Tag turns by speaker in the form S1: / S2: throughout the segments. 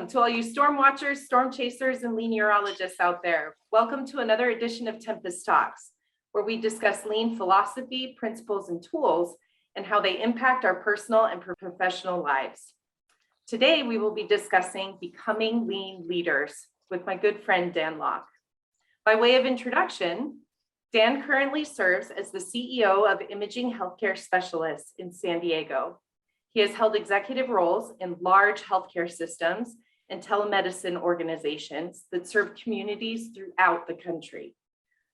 S1: to all you storm watchers, storm chasers, and Leanierologists out there. Welcome to another edition of Tempest Talks, where we discuss lean philosophy, principles, and tools, and how they impact our personal and professional lives. Today, we will be discussing becoming lean leaders with my good friend, Dan Loch. By way of introduction, Dan currently serves as the CEO of Imaging Healthcare Specialists in San Diego. He has held executive roles in large healthcare systems and telemedicine organizations that serve communities throughout the country.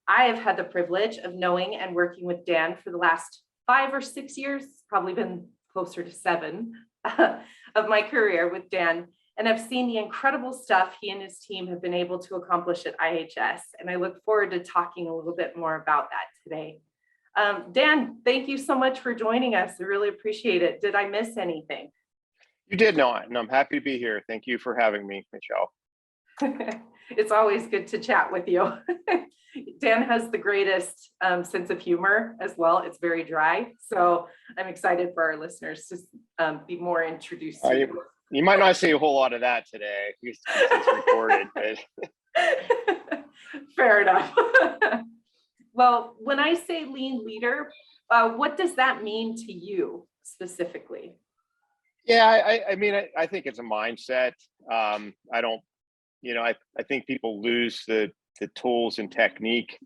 S1: I have had the privilege of knowing and working with Dan for the last 5 or 6 years, probably been closer to 7 of my career with Dan, and I've seen the incredible stuff he and his team have been able to accomplish at IHS, and I look forward to talking a little bit more about that today. Dan, thank you so much for joining us. I really appreciate it. Did I miss anything?
S2: You did not, and I'm happy to be here. Thank you for having me, Michelle.
S1: It's always good to chat with you. Dan has the greatest sense of humor as well. It's very dry, so I'm excited for our listeners to be more introduced to you.
S2: You might not see a whole lot of that today. It's recorded. But...
S1: Fair enough. Well, when I say lean leader, what does that mean to you specifically?
S2: Yeah, I think it's a mindset. I think people lose the tools and technique,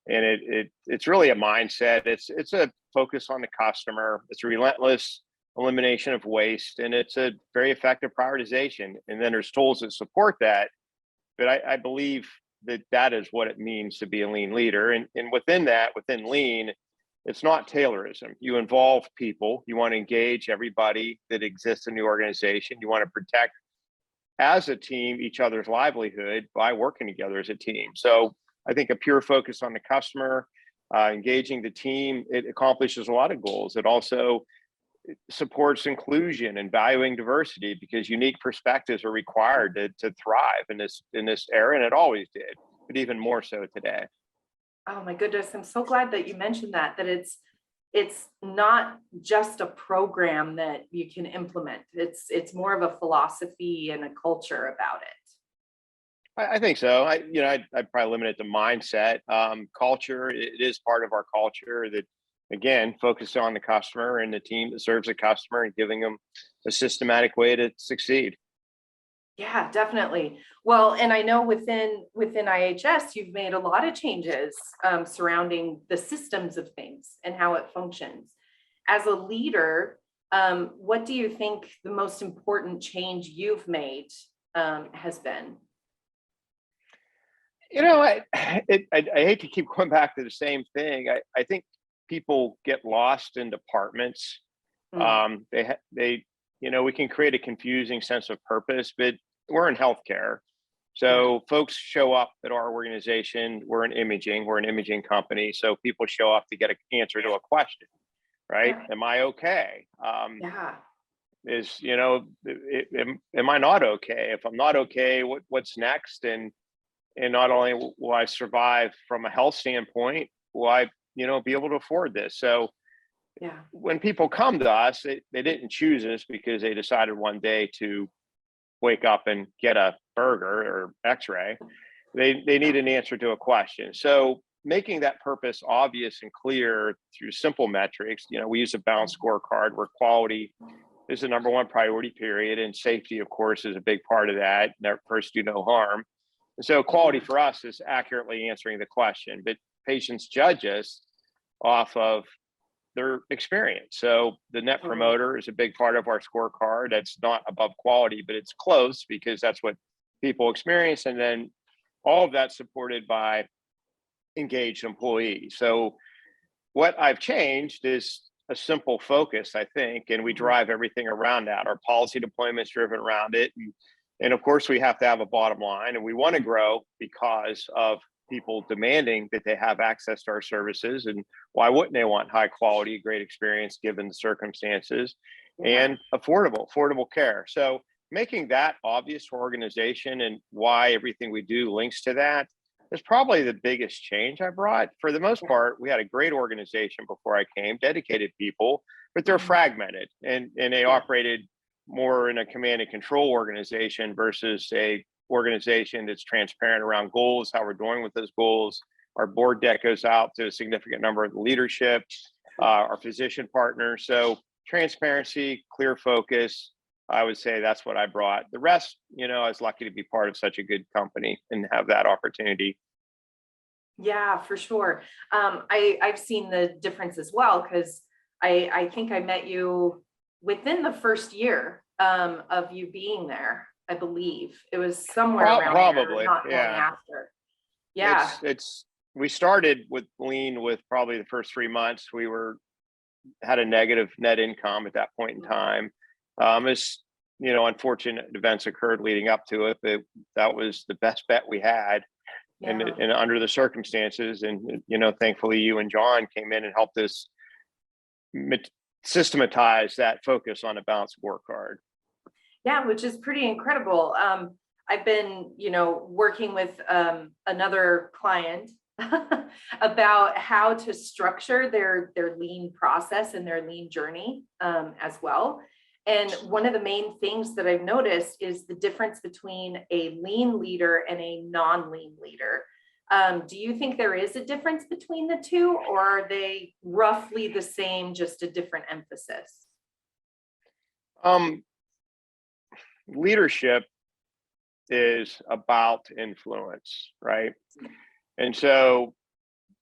S2: and it's really a mindset. It's a focus on the customer. It's a relentless elimination of waste, and it's a very effective prioritization. And then there's tools that support that. But I believe that is what it means to be a lean leader. And within lean, it's not Taylorism. You involve people. You want to engage everybody that exists in the organization. You want to protect, as a team, each other's livelihood by working together as a team. So I think a pure focus on the customer, engaging the team, it accomplishes a lot of goals. It also supports inclusion and valuing diversity, because unique perspectives are required to thrive in this era, and it always did, but even more so today.
S1: Oh my goodness, I'm so glad that you mentioned that it's not just a program that you can implement. It's more of a philosophy and a culture about it.
S2: I think so. I'd probably limit it to mindset. Culture, it is part of our culture that, again, focus on the customer and the team that serves the customer and giving them a systematic way to succeed.
S1: Yeah, definitely. Well, and I know within IHS, you've made a lot of changes surrounding the systems of things and how it functions. As a leader, what do you think the most important change you've made has been?
S2: I hate to keep going back to the same thing. I think people get lost in departments. We can create a confusing sense of purpose, but we're in healthcare. So folks show up at our organization. We're an imaging company. So people show up to get an answer to a question, right? Yeah. Am I okay? Am I not okay? If I'm not okay, what's next? And not only will I survive from a health standpoint, will I be able to afford this? So when people come to us, they didn't choose us because they decided one day to wake up and get a burger or x-ray. They need an answer to a question. So making that purpose obvious and clear through simple metrics, we use a balanced scorecard where quality is the number one priority, period. And safety, of course, is a big part of that. First, do no harm. And so quality for us is accurately answering the question, but patients judge us off of their experience. So the net promoter is a big part of our scorecard. That's not above quality, but it's close because that's what people experience. And then all of that's supported by engaged employees. So what I've changed is a simple focus, I think, and we drive everything around that. Our policy deployment is driven around it. And of course, we have to have a bottom line, and we want to grow because of people demanding that they have access to our services. And why wouldn't they want high quality, great experience given the circumstances, and affordable care? So making that obvious to our organization and why everything we do links to that is probably the biggest change I brought. For the most part, we had a great organization before I came, dedicated people, but they're fragmented and they operated more in a command and control organization versus a organization that's transparent around goals, how we're doing with those goals. Our board deck goes out to a significant number of the leadership, our physician partners. So transparency, clear focus, I would say that's what I brought. The rest, I was lucky to be part of such a good company and have that opportunity.
S1: Yeah, for sure. I've seen the difference as well, because I think I met you within the first year of you being there. I believe it was somewhere around
S2: Probably,
S1: there, not long
S2: yeah.
S1: after. Yeah.
S2: We started with Lean with probably the first 3 months. Had a negative net income at that point in time. As unfortunate events occurred leading up to it, but that was the best bet we had.
S1: Yeah.
S2: And under the circumstances, and thankfully you and John came in and helped us systematize that focus on a balanced scorecard.
S1: Yeah, which is pretty incredible. I've been, working with another client about how to structure their lean process and their lean journey as well. And one of the main things that I've noticed is the difference between a lean leader and a non-lean leader. Do you think there is a difference between the two, or are they roughly the same, just a different emphasis?
S2: Leadership is about influence, right? And so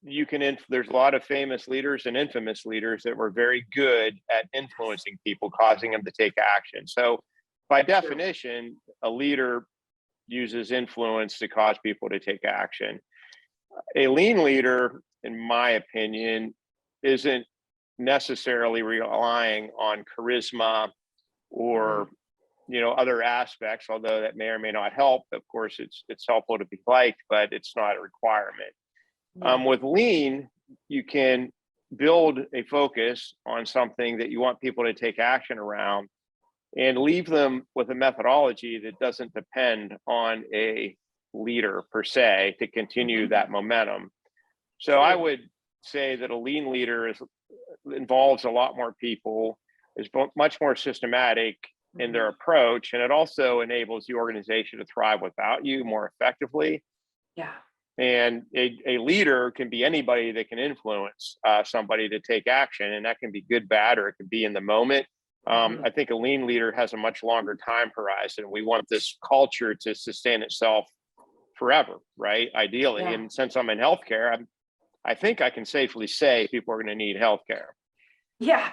S2: there's a lot of famous leaders and infamous leaders that were very good at influencing people, causing them to take action. So by definition, a leader uses influence to cause people to take action. A lean leader, in my opinion, isn't necessarily relying on charisma or other aspects, although that may or may not help. Of course, it's helpful to be liked, but it's not a requirement.
S1: Yeah.
S2: With lean, you can build a focus on something that you want people to take action around and leave them with a methodology that doesn't depend on a leader per se to continue that momentum. So I would say that a lean leader involves a lot more people, is much more systematic in their approach, and it also enables the organization to thrive without you more effectively.
S1: Yeah.
S2: And a leader can be anybody that can influence somebody to take action, and that can be good, bad, or it can be in the moment. I think a lean leader has a much longer time horizon. We want this culture to sustain itself forever, right? Ideally.
S1: Yeah.
S2: And since I'm in healthcare, I think I can safely say people are going to need healthcare.
S1: Yeah,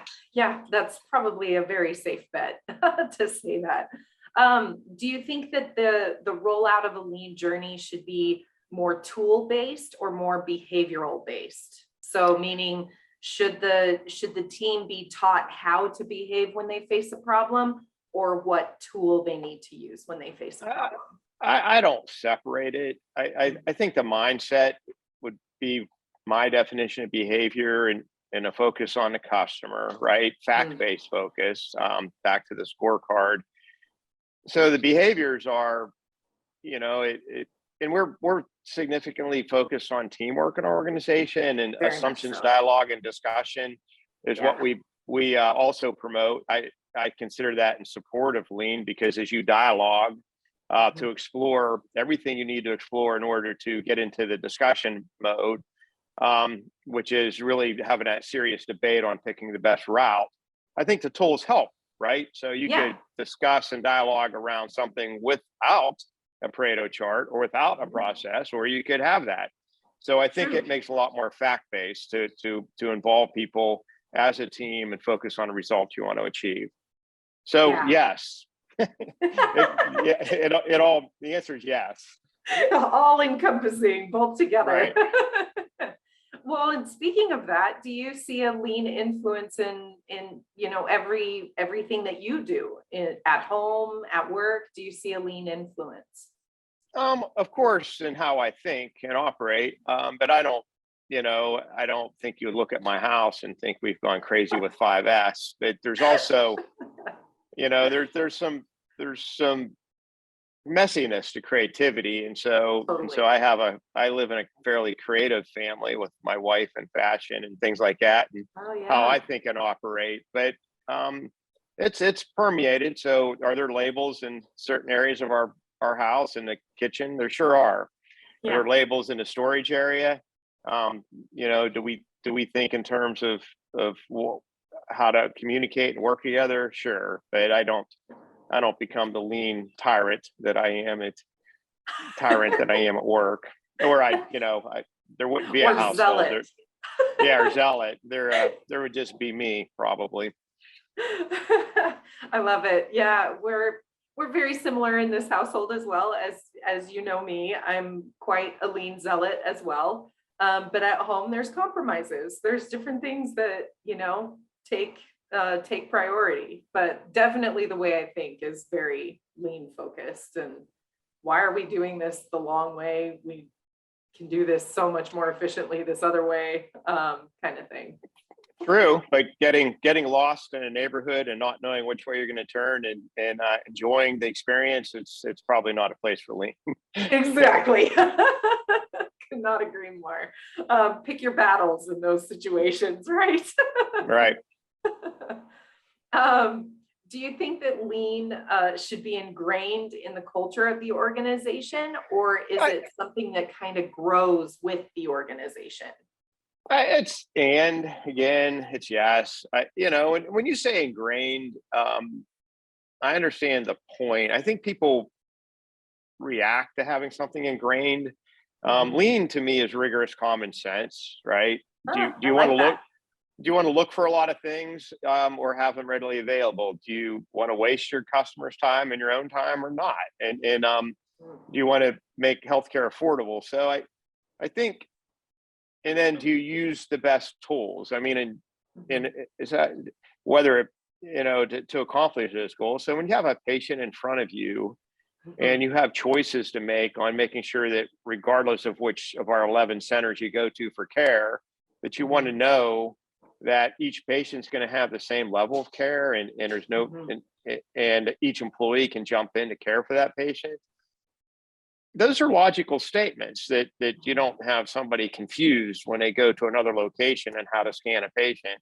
S1: that's probably a very safe bet to say that. Do you think that the rollout of a lean journey should be more tool-based or more behavioral-based? So meaning, should the team be taught how to behave when they face a problem, or what tool they need to use when they face a problem?
S2: I don't separate it. I think the mindset would be my definition of behavior, and a focus on the customer, right? Fact-based focus, back to the scorecard. So the behaviors are, and we're significantly focused on teamwork in our organization, and
S1: Very
S2: assumptions,
S1: so.
S2: dialogue, and discussion is what we also promote. I consider that in support of lean, because as you dialogue to explore everything you need to explore in order to get into the discussion mode, which is really having that serious debate on picking the best route. I think the tools help, right? So you could discuss and dialogue around something without a Pareto chart or without a process, or you could have that. So I think it makes a lot more fact-based to involve people as a team and focus on the results you want to achieve. So yes, the answer is yes.
S1: All encompassing, both together.
S2: Right.
S1: Well, and speaking of that, do you see a lean influence in everything that you do at home, at work? Do you see a lean influence?
S2: Of course, in how I think and operate, but I don't think you would look at my house and think we've gone crazy with 5S. But there's also, there's some messiness to creativity, and so I live in a fairly creative family with my wife and fashion and things like that, and how I think and operate. But It's permeated. So are there labels in certain areas of our house, in the kitchen? There sure are. Are
S1: Yeah.
S2: there labels in the storage area? Do we think in terms of how to communicate and work together? Sure, but I don't become the lean tyrant that I am at work, or there wouldn't be a
S1: Or
S2: household
S1: zealot.
S2: there. Yeah, or zealot. There would just be me probably.
S1: I love it. Yeah, we're very similar in this household as well. As you know me, I'm quite a lean zealot as well. But at home, there's compromises. There's different things that take priority. But definitely the way I think is very lean focused. And why are we doing this the long way? We can do this so much more efficiently this other way, kind of thing.
S2: True, but getting lost in a neighborhood and not knowing which way you're going to turn and enjoying the experience, it's probably not a place for lean.
S1: Exactly. Could not agree more. Pick your battles in those situations, right?
S2: Right.
S1: Do you think that lean should be ingrained in the culture of the organization, or is it something that kind of grows with the organization?
S2: It's yes. When you say ingrained, I understand the point. I think people react to having something ingrained. Lean to me is rigorous common sense, right? Do you want to look? Do you want to look for a lot of things, or have them readily available? Do you want to waste your customers' time and your own time, or not? And do you want to make healthcare affordable? So I think. And then do you use the best tools? I mean, and is that whether to accomplish this goal? So when you have a patient in front of you and you have choices to make on making sure that regardless of which of our 11 centers you go to for care, that you want to know that each patient's going to have the same level of care, and there's no and each employee can jump in to care for that patient. Those are logical statements that you don't have somebody confused when they go to another location and how to scan a patient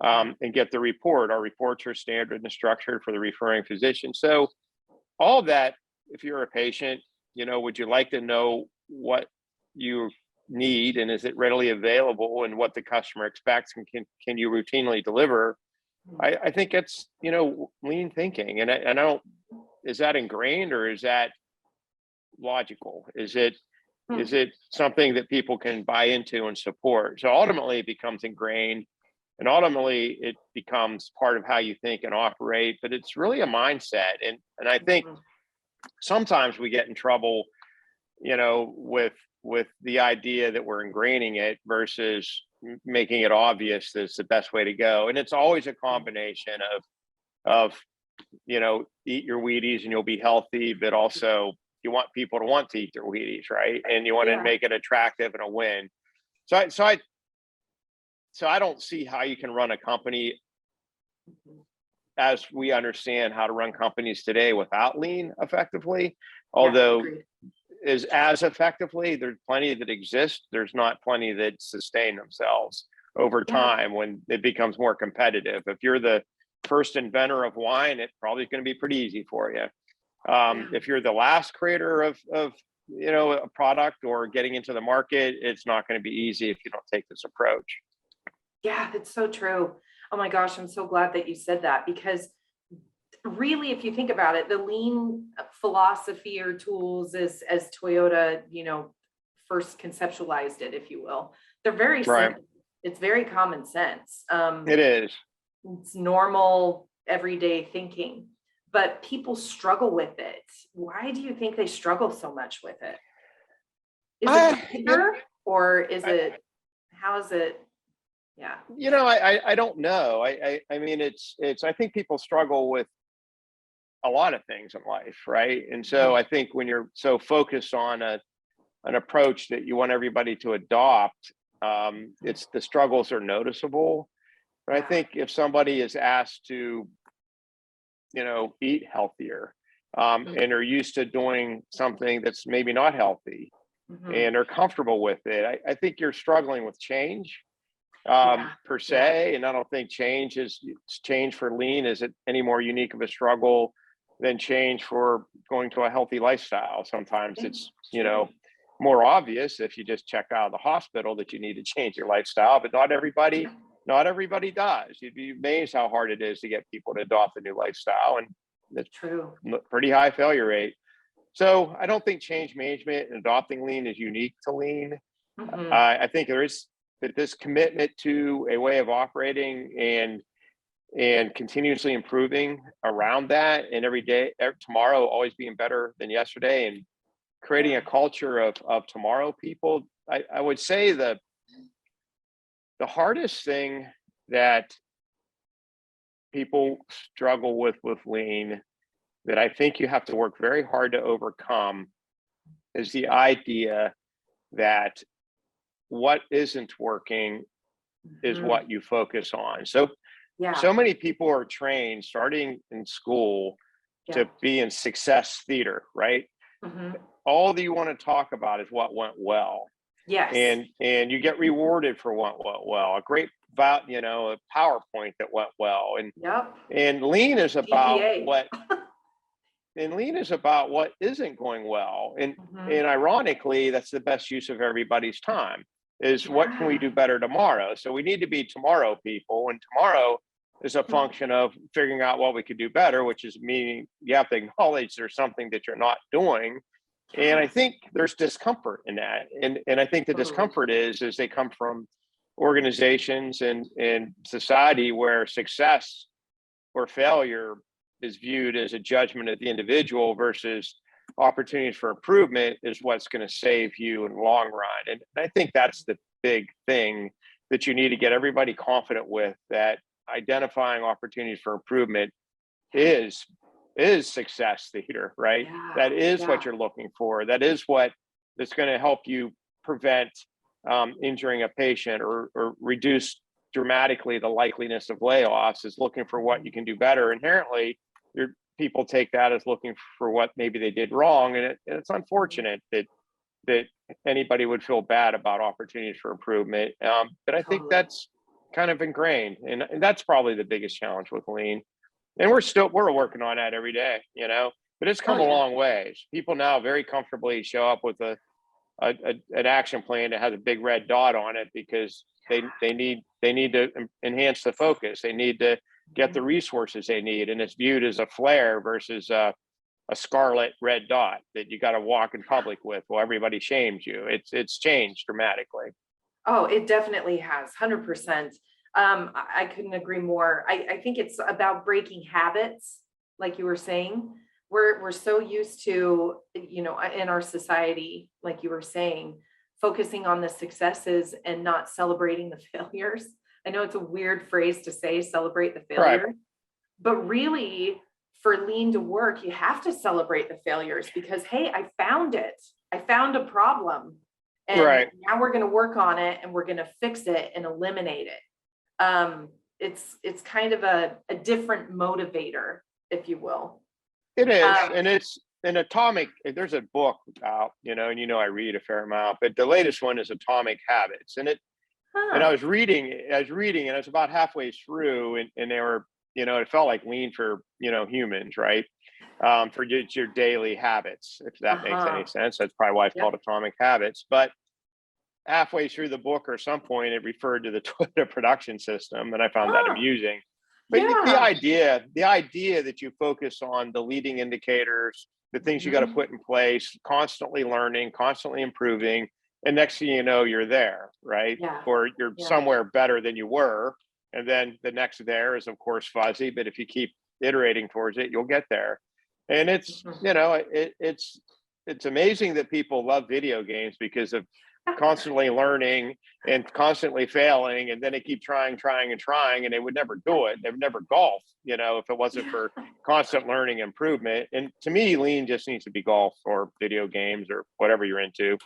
S2: and get the report. Our reports are standard and structured for the referring physician. So all of that, if you're a patient, would you like to know what you need and is it readily available and what the customer expects and can you routinely deliver? I think it's, lean thinking. And I don't, is that ingrained or is that logical? Is it something that people can buy into and support? So ultimately it becomes ingrained, and ultimately it becomes part of how you think and operate, but it's really a mindset. And I think sometimes we get in trouble, with the idea that we're ingraining it versus making it obvious that's the best way to go. And it's always a combination of eat your Wheaties and you'll be healthy, but also you want people to want to eat their Wheaties, right? And you want to make it attractive and a win. So I don't see how you can run a company as we understand how to run companies today without lean effectively. Although is as effectively, there's plenty that exist. There's not plenty that sustain themselves over time when it becomes more competitive. If you're the first inventor of wine, it probably is going to be pretty easy for you. If you're the last creator of a product or getting into the market, it's not going to be easy if you don't take this approach.
S1: Yeah, that's so true. Oh my gosh, I'm so glad that you said that, because really, if you think about it, the lean philosophy or tools as Toyota, first conceptualized it, if you will, they're very simple. It's very common sense.
S2: It is.
S1: It's normal everyday thinking. But people struggle with it. Why do you think they struggle so much with it? Is it fear, or is it, how is it? Yeah.
S2: I don't know. I mean, I think people struggle with a lot of things in life, right? And so I think when you're so focused on an approach that you want everybody to adopt, it's the struggles are noticeable. But I think if somebody is asked to eat healthier, and are used to doing something that's maybe not healthy and are comfortable with it, I think you're struggling with change.
S1: Yeah.
S2: per
S1: Yeah.
S2: se. And I don't think change for lean is it any more unique of a struggle than change for going to a healthy lifestyle. Sometimes
S1: Yeah,
S2: it's,
S1: it's true.
S2: more obvious if you just check out of the hospital that you need to change your lifestyle, but
S1: Yeah.
S2: not everybody does. You'd be amazed how hard it is to get people to adopt a new lifestyle, and it's
S1: True.
S2: pretty high failure rate. So I don't think change management and adopting lean is unique to lean.
S1: Hmm.
S2: I think there is that this commitment to a way of operating and continuously improving around that, and every day, tomorrow always being better than yesterday, and creating
S1: Yeah.
S2: a culture of tomorrow people. I would say the hardest thing that people struggle with lean, that I think you have to work very hard to overcome, is the idea that what isn't working is
S1: Hmm.
S2: what you focus on. So
S1: Yeah.
S2: many people are trained starting in school
S1: Yeah.
S2: to be in success theater, right?
S1: Hmm.
S2: All that you want to talk about is what went well,
S1: Yes.
S2: and you get rewarded for what went well. A great about a PowerPoint that went well,
S1: Yep.
S2: and lean is about
S1: GPA.
S2: what and lean is about what isn't going well, and
S1: Hmm.
S2: ironically, that's the best use of everybody's time. Is what can we
S1: Yeah.
S2: do better tomorrow? So we need to be tomorrow people, and tomorrow is a function of figuring out what we could do better, which is meaning you have to acknowledge there's something that you're not doing. And I
S1: Yes.
S2: think there's discomfort in that. And I think the
S1: Totally.
S2: discomfort is they come from organizations and society where success or failure is viewed as a judgment of the individual versus opportunities for improvement is what's going to save you in the long run. And I think that's the big thing that you need to get everybody confident with, that identifying opportunities for improvement is success theater, right?
S1: Yeah.
S2: That is what
S1: Yeah.
S2: you're looking for. That is what is going to help you prevent injuring a patient, or reduce dramatically the likeliness of layoffs, is looking for what you can do better. Inherently, your people take that as looking for what maybe they did wrong, and it's
S1: Mhm.
S2: unfortunate that anybody would feel bad about opportunities for improvement. But I think
S1: Totally.
S2: that's kind of ingrained, and that's probably the biggest challenge with lean. And we're working on that every day, but it's
S1: Oh
S2: come a
S1: yeah.
S2: long ways. People now very comfortably show up with an action plan that has a big red dot on it, because they need to enhance the focus. They need to get the
S1: Mhm.
S2: resources they need, and it's viewed as a flare versus a scarlet red dot that you got to walk in public with. Well, everybody shames you. It's changed dramatically.
S1: Oh, it definitely has, 100%. I couldn't agree more. I think it's about breaking habits, like you were saying. We're so used to, in our society, like you were saying, focusing on the successes and not celebrating the failures. I know it's a weird phrase to say, celebrate the
S2: Right.
S1: failures, but really, for lean to work, you have to celebrate the failures because, hey, I found it. I found a problem. And
S2: Right.
S1: now we're going to work on it and we're going to fix it and eliminate it. It's kind of a different motivator, if you will.
S2: It is,
S1: Um,
S2: and it's an atomic. There's a book out, and I read a fair amount, but the latest one is Atomic Habits, and
S1: huh.
S2: I was reading, and I was about halfway through, and they were, it felt like lean for humans, right? For your daily habits, if that makes any
S1: Uh-huh.
S2: sense. That's probably why it's called
S1: Yep.
S2: Atomic Habits. But halfway through the book, or some point, it referred to the Toyota production system, and I found that
S1: Huh.
S2: amusing. But
S1: Yeah.
S2: the idea that you focus on the leading indicators, the things you got to
S1: Mhm.
S2: put in place, constantly learning, constantly improving, and next thing you know, you're there, right?
S1: Yeah.
S2: Or you're
S1: Yeah.
S2: somewhere better than you were, and then the next there is, of course, fuzzy. But if you keep iterating towards it, you'll get there. And it's
S1: Mhm.
S2: it's amazing that people love video games because of constantly learning and constantly failing, and then they keep trying and trying, and they would never do it. They would never golf, if it wasn't
S1: Yeah.
S2: for constant learning improvement. And to me, lean just needs to be golf or video games or whatever you're into.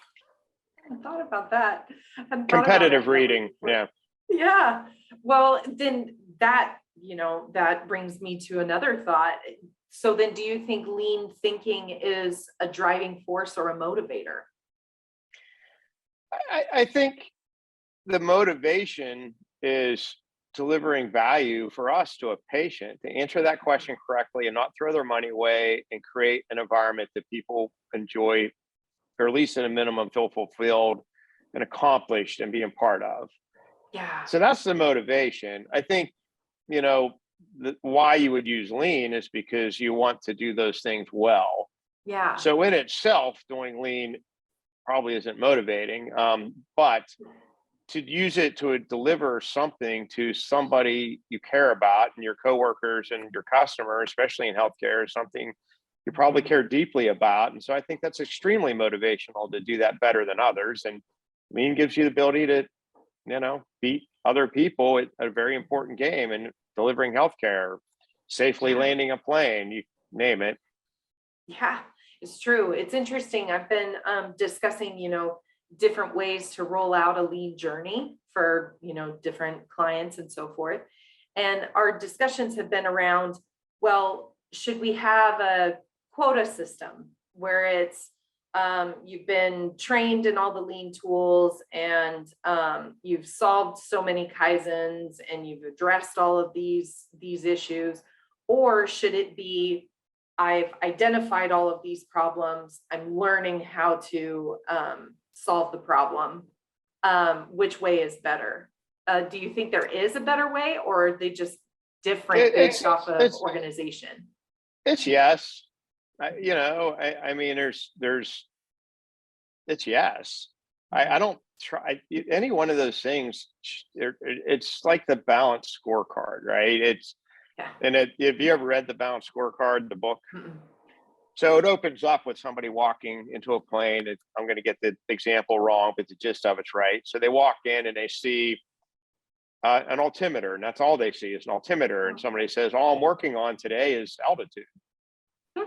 S1: I hadn't thought about that. I hadn't thought about it
S2: Competitive
S1: that way
S2: reading,
S1: before.
S2: yeah.
S1: Yeah. Well, then that brings me to another thought. So then do you think lean thinking is a driving force or a motivator?
S2: I think the motivation is delivering value for us to a patient to answer that question correctly and not throw their money away and create an environment that people enjoy, or at least at a minimum feel fulfilled and accomplished and being part of.
S1: Yeah.
S2: So that's the motivation. I think, why you would use lean is because you want to do those things well.
S1: Yeah.
S2: So in itself, doing lean probably isn't motivating, but to use it to deliver something to somebody you care about and your coworkers and your customer, especially in healthcare, is something you probably care deeply about. And so I think that's extremely motivational to do that better than others. And lean gives you the ability to, beat other people at a very important game and delivering healthcare, safely landing a plane, you name it.
S1: Yeah, it's true. It's interesting. I've been discussing, different ways to roll out a lean journey for, different clients and so forth. And our discussions have been around, well, should we have a quota system where it's you've been trained in all the lean tools and you've solved so many kaizens and you've addressed all of these issues? Or should it be, I've identified all of these problems, I'm learning how to solve the problem? Which way is better? Do you think there is a better way, or are they just different based off of organization?
S2: It's yes. I mean, it's yes. I don't try any one of those things. It's like the balanced scorecard, right? If you ever read the balanced scorecard, the book, so it opens up with somebody walking into a plane. I'm going to get the example wrong, but the gist of it's right. So they walk in and they see an altimeter, and that's all they see is an altimeter. And somebody says, all I'm working on today is altitude.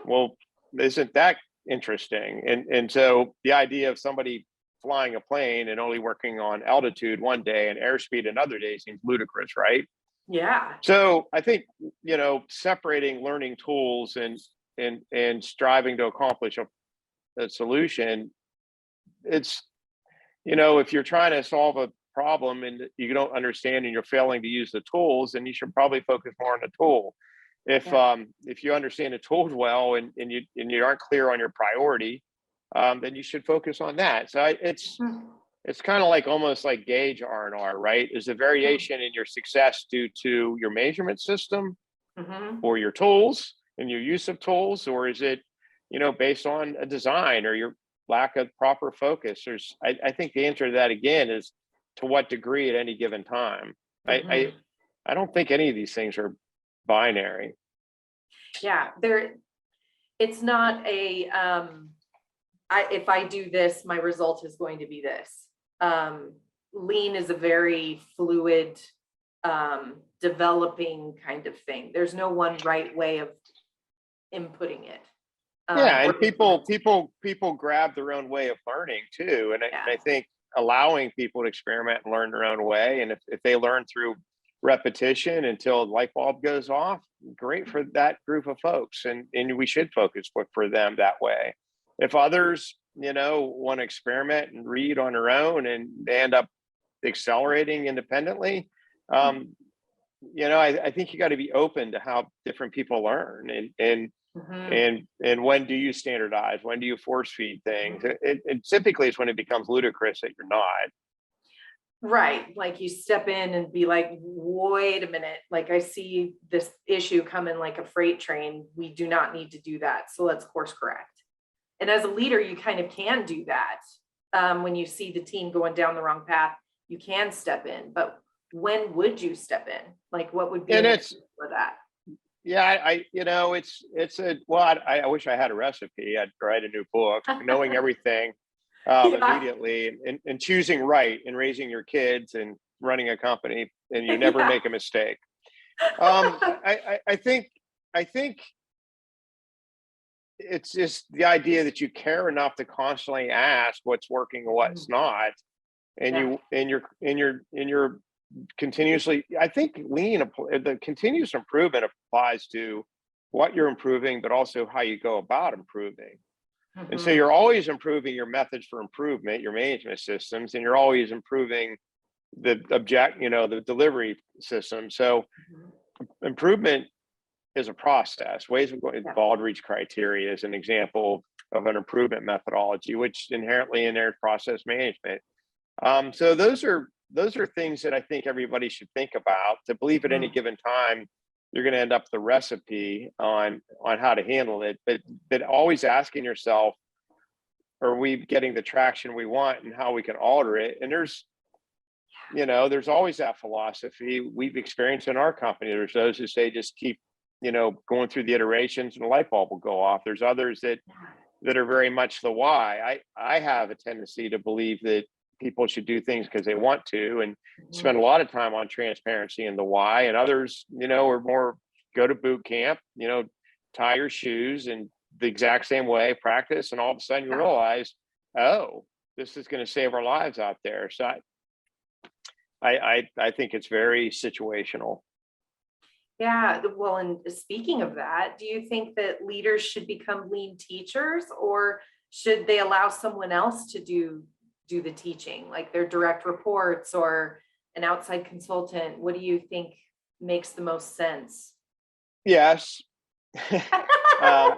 S2: Well, isn't that interesting? And so the idea of somebody flying a plane and only working on altitude one day and airspeed another day seems ludicrous, right?
S1: Yeah.
S2: So I think, separating learning tools and striving to accomplish a solution, it's, if you're trying to solve a problem and you don't understand and you're failing to use the tools, then you should probably focus more on the tool. If you understand the tools well and you aren't clear on your priority, then you should focus on that. So it's kind of like almost like gauge R&R, right? Is the variation in your success due to your measurement system or your tools and your use of tools, or is it, based on a design or your lack of proper focus? I think the answer to that again is to what degree at any given time. I don't think any of these things are binary.
S1: Yeah, it's not a if I do this, my result is going to be this. Lean is a very fluid, developing kind of thing. There's no one right way of inputting it.
S2: And people grab their own way of learning too. And I think allowing people to experiment and learn their own way, and if they learn through repetition until the light bulb goes off, great for that group of folks, and we should focus for them that way. If others want to experiment and read on their own and they end up accelerating independently, I think you got to be open to how different people learn, and when do you standardize, when do you force feed things? It typically is when it becomes ludicrous that you're not.
S1: Right. Like you step in and be like, wait a minute, like I see this issue coming like a freight train. We do not need to do that. So let's course correct. And as a leader, you kind of can do that. When you see the team going down the wrong path, you can step in. But when would you step in? Like what would be for that?
S2: Yeah, I wish I had a recipe. I'd write a new book, knowing everything. Immediately and choosing right and raising your kids and running a company, and you never make a mistake. I think it's just the idea that you care enough to constantly ask what's working and what's not, and you're continuously. I think the continuous improvement applies to what you're improving, but also how you go about improving. And so you're always improving your methods for improvement, your management systems, and you're always improving, the delivery system. So improvement is a process. Ways of going, Baldrige criteria is an example of an improvement methodology, which inherently inherent process management. So those are things that I think everybody should think about. To believe at any given time you're going to end up the recipe on how to handle it, but always asking yourself, are we getting the traction we want, and how we can alter it? And there's always that philosophy we've experienced in our company. There's those who say just keep going through the iterations and the light bulb will go off. There's others that are very much the why. I have a tendency to believe that people should do things because they want to, and spend a lot of time on transparency and the why. And others, are more go to boot camp, tie your shoes and the exact same way, practice, and all of a sudden you realize, oh, this is going to save our lives out there. So I think it's very situational.
S1: Yeah, well, and speaking of that, do you think that leaders should become lean teachers, or should they allow someone else to do the teaching, like their direct reports or an outside consultant? What do you think makes the most sense?
S2: Yes. I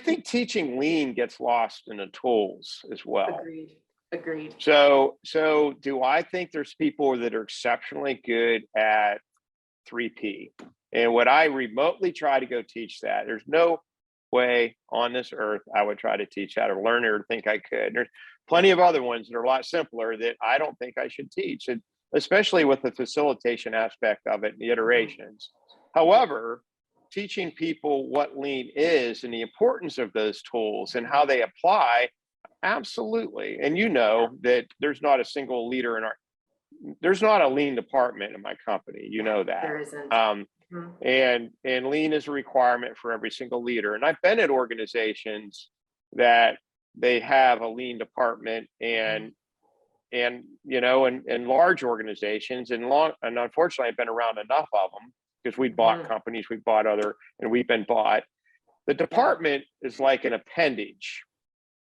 S2: think teaching lean gets lost in the tools as well.
S1: Agreed.
S2: So do I think there's people that are exceptionally good at 3P? And would I remotely try to go teach that? There's no way on this earth I would try to teach that or learn it or think I could. There's plenty of other ones that are a lot simpler that I don't think I should teach, and especially with the facilitation aspect of it and the iterations. However, teaching people what lean is and the importance of those tools and how they apply, absolutely. And that there's not a single leader there's not a lean department in my company. That.
S1: There isn't.
S2: And lean is a requirement for every single leader. And I've been at organizations that they have a lean department and large organizations and unfortunately I've been around enough of them because we bought companies, we bought and we've been bought. The department is like an appendage.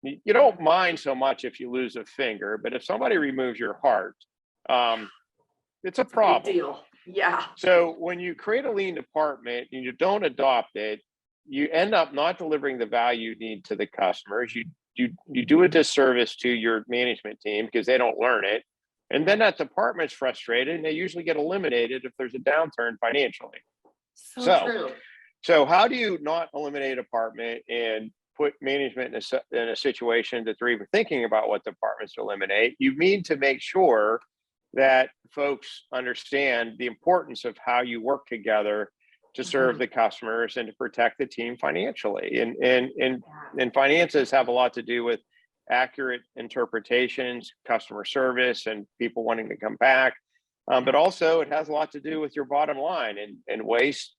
S2: You don't mind so much if you lose a finger, but if somebody removes your heart, it's a problem.
S1: Big deal. Yeah.
S2: So when you create a lean department and you don't adopt it, you end up not delivering the value you need to the customers. You do a disservice to your management team because they don't learn it. And then that department's frustrated and they usually get eliminated if there's a downturn financially.
S1: So true.
S2: So how do you not eliminate a department and put management in a situation that they're even thinking about what departments to eliminate? You need to make sure that folks understand the importance of how you work together to serve the customers and to protect the team financially. And finances have a lot to do with accurate interpretations, customer service, and people wanting to come back. But also it has a lot to do with your bottom line, and waste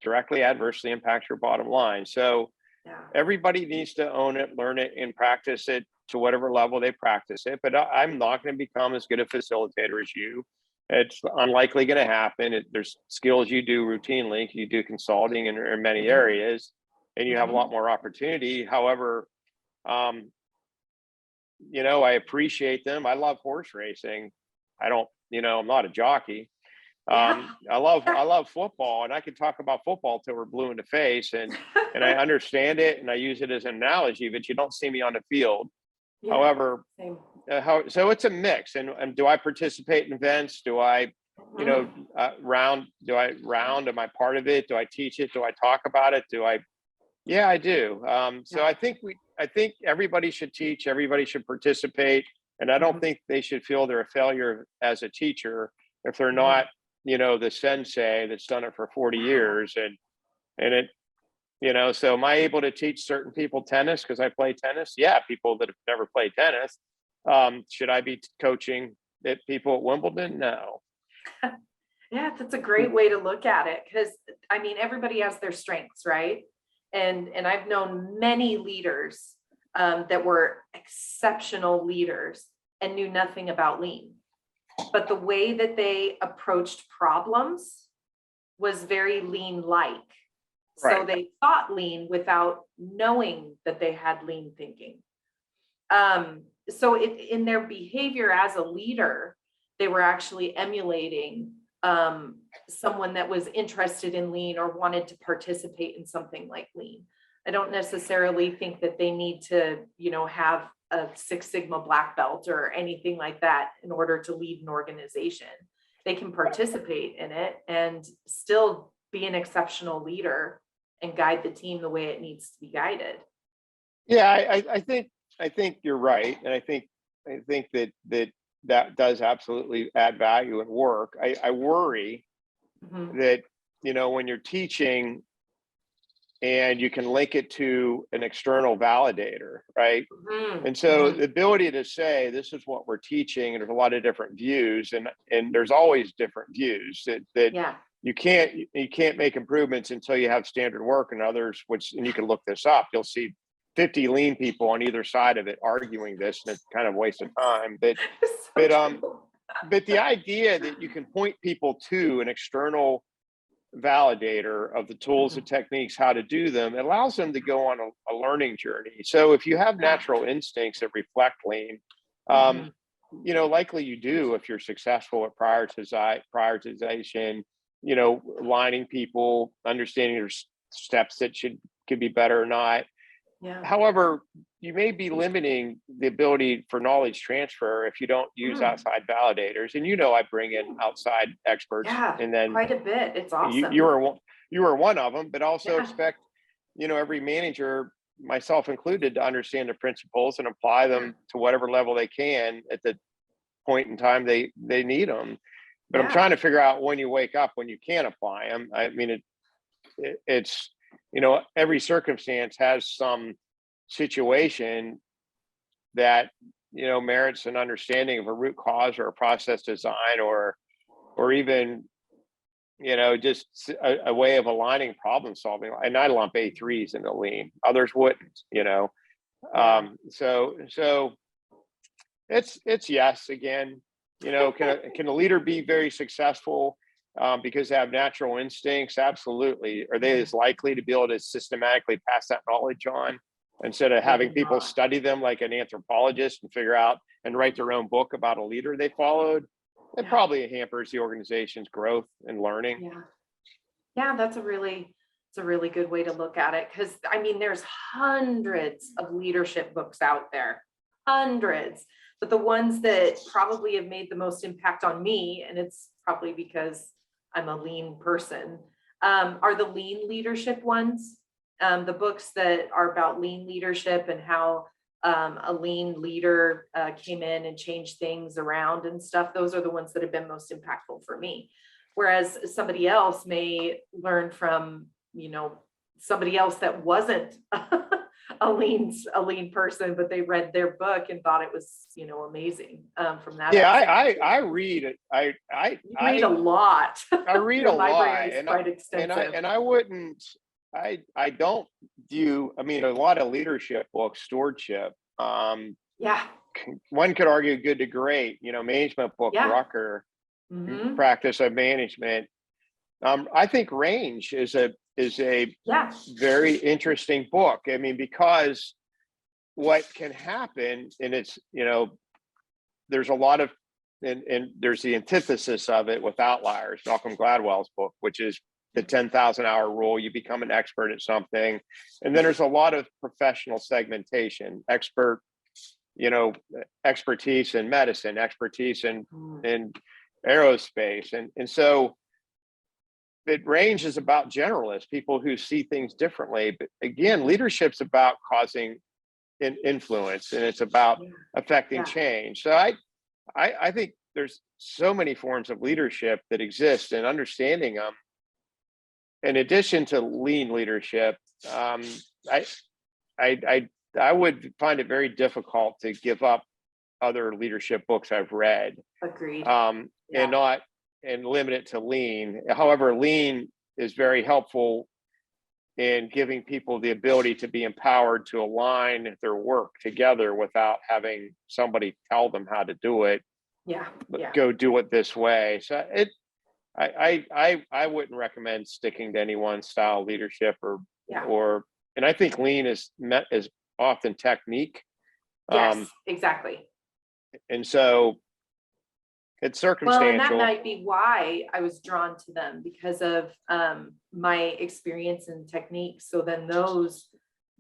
S2: directly adversely impacts your bottom line. So everybody needs to own it, learn it, and practice it to whatever level they practice it. But I'm not going to become as good a facilitator as you. It's unlikely going to happen. There's skills you do routinely. You do consulting in many areas, and you have a lot more opportunity. However, I appreciate them. I love horse racing. I'm not a jockey. I love football, and I could talk about football till we're blue in the face, and I understand it, and I use it as an analogy, but you don't see me on the field. However, so it's a mix. And do I participate in events? Do I, round? Do I round? Am I part of it? Do I teach it? Do I talk about it? Yeah, I do. So I think everybody should teach. Everybody should participate, and I don't think they should feel they're a failure as a teacher if they're not, the sensei that's done it for 40 years. And it, so am I able to teach certain people tennis because I play tennis? Yeah, people that have never played tennis. Should I be coaching people at Wimbledon? No.
S1: Yeah, that's a great way to look at it, because everybody has their strengths, right? And I've known many leaders that were exceptional leaders and knew nothing about lean, but the way that they approached problems was very lean-like. Right. So they thought lean without knowing that they had lean thinking. So in their behavior as a leader, they were actually emulating someone that was interested in lean or wanted to participate in something like lean. I don't necessarily think that they need to, have a Six Sigma black belt or anything like that in order to lead an organization. They can participate in it and still be an exceptional leader and guide the team the way it needs to be guided.
S2: Yeah, I think you're right, and I think that does absolutely add value and work. I worry that when you're teaching and you can link it to an external validator, right? And so the ability to say this is what we're teaching, and there's a lot of different views, and there's always different views that you can't make improvements until you have standard work and others, and you can look this up. You'll see 50 lean people on either side of it arguing this, and it's kind of a waste of time. But the idea that you can point people to an external validator of the tools and techniques, how to do them, it allows them to go on a learning journey. So if you have natural instincts that reflect lean, likely you do if you're successful at prioritization, aligning people, understanding there's steps that could be better or not. However, you may be limiting the ability for knowledge transfer if you don't use outside validators. And I bring in outside experts, and then
S1: quite a bit. It's awesome.
S2: You were one of them, but also expect every manager, myself included, to understand the principles and apply them to whatever level they can at the point in time they need them. But I'm trying to figure out when you wake up, when you can apply them. I mean, it's every circumstance has some situation that merits an understanding of a root cause or a process design, or even just a way of aligning problem solving. And I lump A3s into lean, others wouldn't. So it's yes again. Can a leader be very successful because they have natural instincts? Absolutely. Are they as likely to be able to systematically pass that knowledge on instead of having people study them like an anthropologist and figure out and write their own book about a leader they followed? It probably hampers the organization's growth and learning.
S1: That's a really good way to look at it, because I mean, there's hundreds of leadership books out there, hundreds. But the ones that probably have made the most impact on me, and it's probably because I'm a lean person, are the lean leadership ones. The books that are about lean leadership and how a lean leader came in and changed things around and stuff. Those are the ones that have been most impactful for me. Whereas somebody else may learn from, somebody else that wasn't a lean person, but they read their book and thought it was, amazing from that.
S2: I read it. I
S1: read a lot.
S2: I read a lot,
S1: and quite extensive.
S2: I wouldn't. I don't view. I mean, a lot of leadership books, stewardship. One could argue good to great. Management book, Rucker, Practice of Management. I think Range is a very interesting book. I mean, because what can happen, and it's there's a lot of and there's the antithesis of it with Outliers, Malcolm Gladwell's book, which is the 10,000 hour rule. You become an expert at something, and then there's a lot of professional segmentation, expertise in medicine, expertise in aerospace, and so it Range is about generalists, people who see things differently. But again, leadership's about causing an influence, and it's about affecting change. So I think there's so many forms of leadership that exist, and understanding them. In addition to lean leadership, I would find it very difficult to give up other leadership books I've read.
S1: Agreed.
S2: And limit it to lean. However, lean is very helpful in giving people the ability to be empowered to align their work together without having somebody tell them how to do it. Go do it this way. So I wouldn't recommend sticking to any one style of leadership and I think lean is often technique
S1: Yes, exactly.
S2: And so it's
S1: Well, and that
S2: circumstantial.
S1: might be why I was drawn to them, because of my experience and techniques. So then those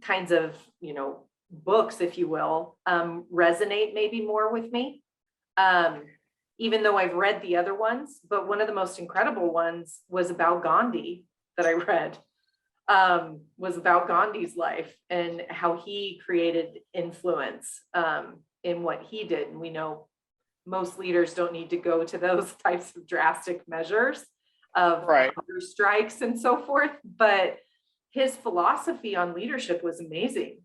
S1: kinds of, books, if you will, resonate maybe more with me. Even though I've read the other ones, but one of the most incredible ones was about Gandhi that I read, was about Gandhi's life and how he created influence in what he did. And we know most leaders don't need to go to those types of drastic measures of
S2: Right.
S1: hunger strikes and so forth, but his philosophy on leadership was amazing.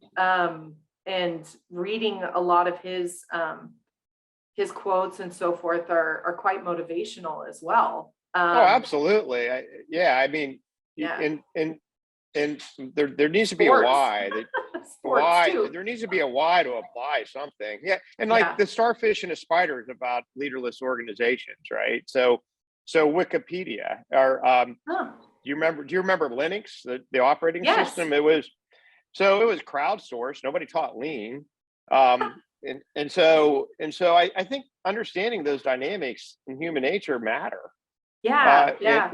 S1: And reading a lot of his quotes and so forth are quite motivational as well.
S2: Oh, absolutely. I mean,
S1: Yeah.
S2: and there needs to be a
S1: Sports.
S2: why.
S1: Sports too.
S2: There needs to be a why to apply something. Yeah, and like
S1: Yeah.
S2: the starfish and the spider is about leaderless organizations, right? So Wikipedia, or
S1: Huh.
S2: do you remember Linux, the operating
S1: Yes.
S2: system? It was crowdsourced. Nobody taught lean. I think understanding those dynamics in human nature matter.
S1: Yeah. Yeah.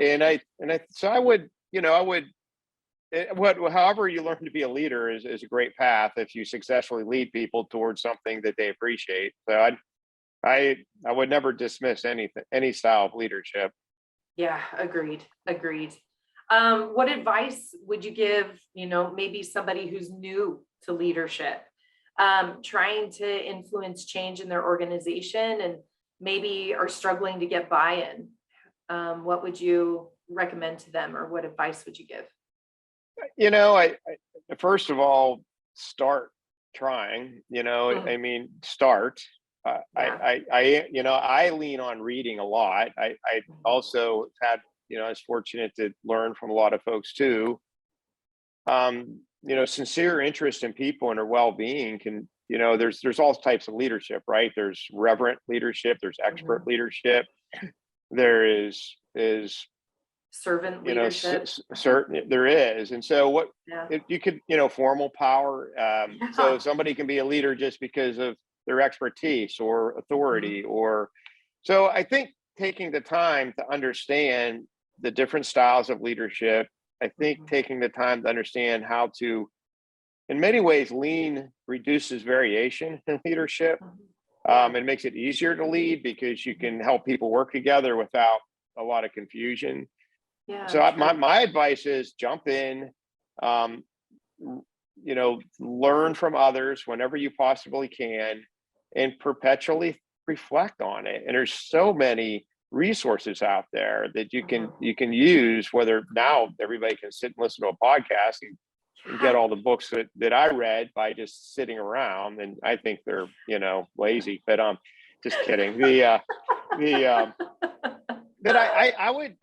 S2: However you learn to be a leader is a great path if you successfully lead people towards something that they appreciate. So I would never dismiss any style of leadership.
S1: Yeah. Agreed. What advice would you give, maybe somebody who's new to leadership, trying to influence change in their organization and maybe are struggling to get buy-in? What would you recommend to them, or what advice would you give?
S2: I first of all, start trying. I mean, start.
S1: Yeah.
S2: I lean on reading a lot. I also had, I was fortunate to learn from a lot of folks too. Sincere interest in people and their well-being can, there's all types of leadership, right? There's reverent leadership, there's expert leadership, there is
S1: Servant leadership.
S2: certain there is. And so
S1: Yeah.
S2: you could, formal power. So somebody can be a leader just because of their expertise or authority, or so I think taking the time to understand the different styles of leadership, I think taking the time to understand how to, in many ways, lean reduces variation in leadership. It makes it easier to lead because you can help people work together without a lot of confusion.
S1: Yeah.
S2: So my advice is jump in, learn from others whenever you possibly can, and perpetually reflect on it. And there's so many resources out there that you can use, whether now everybody can sit and listen to a podcast and get all the books that I read by just sitting around. And I think they're, lazy, but just kidding. But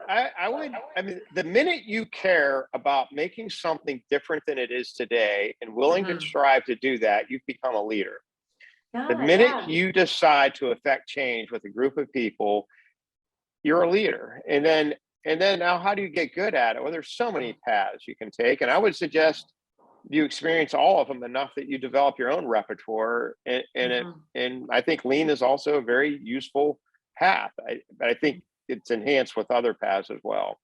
S2: I mean, the minute you care about making something different than it is today and willing to strive to do that, you've become a leader. The minute you decide to affect change with a group of people, you're a leader. And then now, how do you get good at it? Well, there's so many paths you can take. And I would suggest you experience all of them enough that you develop your own repertoire. And I think lean is also a very useful path. I think it's enhanced with other paths as well.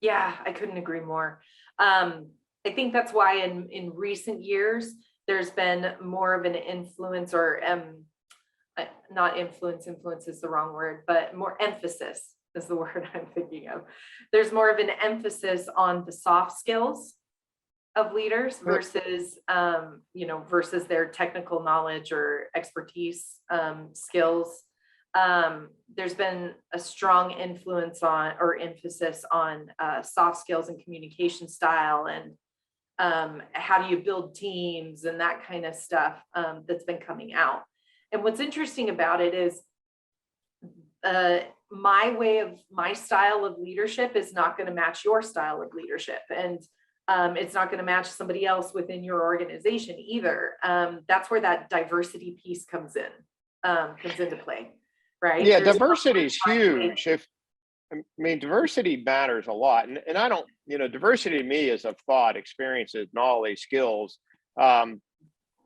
S1: Yeah, I couldn't agree more. I think that's why in recent years, there's been more of an influence, or not influence is the wrong word, but more emphasis is the word I'm thinking of. There's more of an emphasis on the soft skills of leaders versus, versus their technical knowledge or expertise, skills. There's been a strong influence on, or emphasis on, soft skills and communication style, and how do you build teams and that kind of stuff, that's been coming out. And what's interesting about it is, my style of leadership is not going to match your style of leadership, and it's not going to match somebody else within your organization either. That's where that diversity piece comes into play, right?
S2: Yeah, diversity is huge. Diversity matters a lot. And I don't, diversity to me is of thought, experiences, knowledge, skills.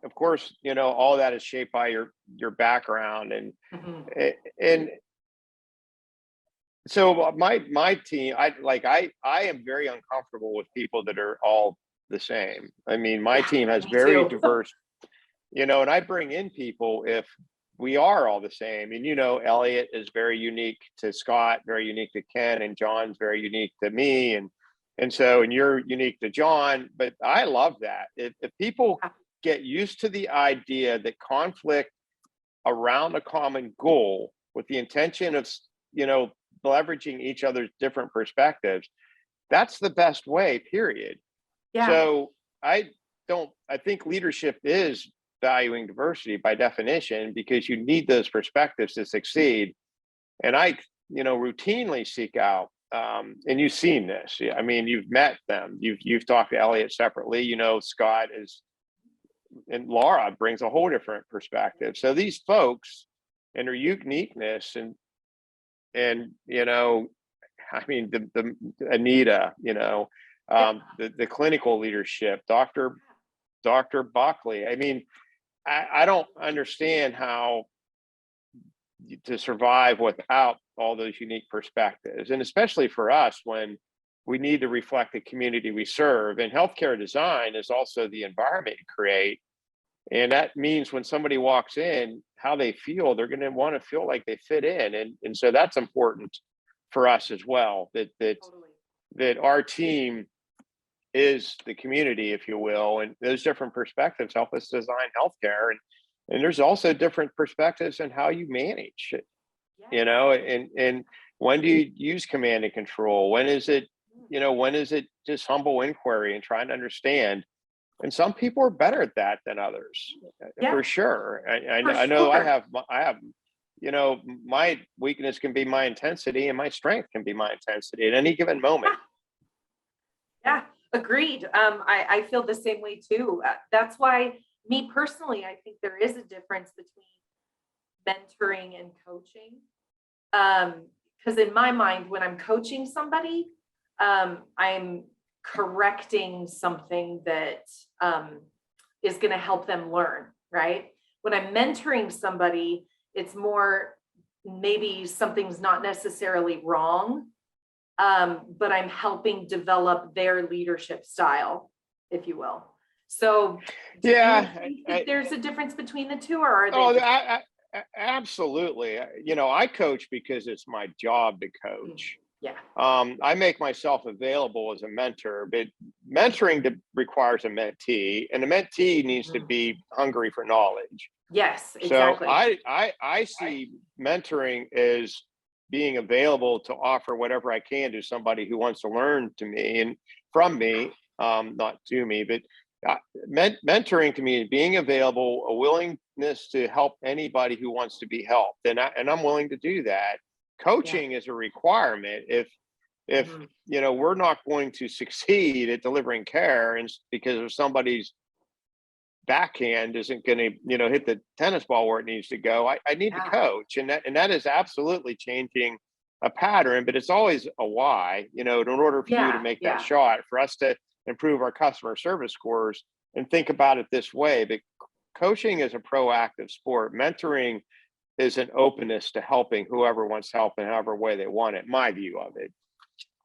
S2: of course, all that is shaped by your background,
S1: Mhm.
S2: and so my team, I am very uncomfortable with people that are all the same. I mean, my
S1: Yeah,
S2: team has
S1: me
S2: very
S1: too.
S2: diverse, and I bring in people if we are all the same. And Elliot is very unique to Scott, very unique to Ken, and John's very unique to me, and you're unique to John. But I love that. If people get used to the idea that conflict around a common goal with the intention of leveraging each other's different perspectives, that's the best way, period.
S1: Yeah,
S2: So I think leadership is valuing diversity by definition, because you need those perspectives to succeed. And I routinely seek out, and you've seen this. Yeah, I mean, you've met them, you've talked to Elliot separately. Scott is, and Laura brings a whole different perspective. So these folks and their uniqueness, and I mean, the Anita,
S1: yeah,
S2: the clinical leadership, Dr. Buckley. I mean, I don't understand how to survive without all those unique perspectives, and especially for us when we need to reflect the community we serve. And healthcare design is also the environment you create. And that means when somebody walks in, how they feel, they're going to want to feel like they fit in. And so that's important for us as well,
S1: totally.
S2: that our team is the community, if you will, and those different perspectives help us design healthcare. And there's also different perspectives in how you manage it,
S1: Yes.
S2: and when do you use command and control? When is it just humble inquiry and trying to understand? And some people are better at that than others,
S1: Yeah,
S2: for sure.
S1: for
S2: I know
S1: sure.
S2: I have, my weakness can be my intensity, and my strength can be my intensity at any given moment.
S1: Yeah, agreed. I feel the same way too. That's why, me personally, I think there is a difference between mentoring and coaching. Because in my mind, when I'm coaching somebody, I'm correcting something that is going to help them learn, right? When I'm mentoring somebody, it's more maybe something's not necessarily wrong, but I'm helping develop their leadership style, if you will. So, do you
S2: Yeah.
S1: think that there's a difference between the two, or are they
S2: Oh,
S1: the
S2: absolutely. I coach because it's my job to
S1: same?
S2: coach.
S1: Yeah.
S2: I make myself available as a mentor, but mentoring requires a mentee, and the mentee needs to
S1: Mhm.
S2: be hungry for knowledge.
S1: Yes,
S2: So
S1: exactly.
S2: I see mentoring as being available to offer whatever I can to somebody who wants to learn to me and from me, not to me, but uh, mentoring to me is being available, a willingness to help anybody who wants to be helped, and I'm willing to do that.
S1: Yeah.
S2: Coaching is a requirement. If
S1: Mhm.
S2: we're not going to succeed at delivering care, and because of somebody's backhand isn't going to hit the tennis ball where it needs to go, I need to
S1: Yeah.
S2: coach, and that is absolutely changing a pattern. But it's always a why, in order for you to
S1: Yeah.
S2: make that
S1: Yeah.
S2: shot, for us to improve our customer service scores. And think about it this way: but coaching is a proactive sport. Mentoring is an openness to helping whoever wants help in however way they want it, my view of it.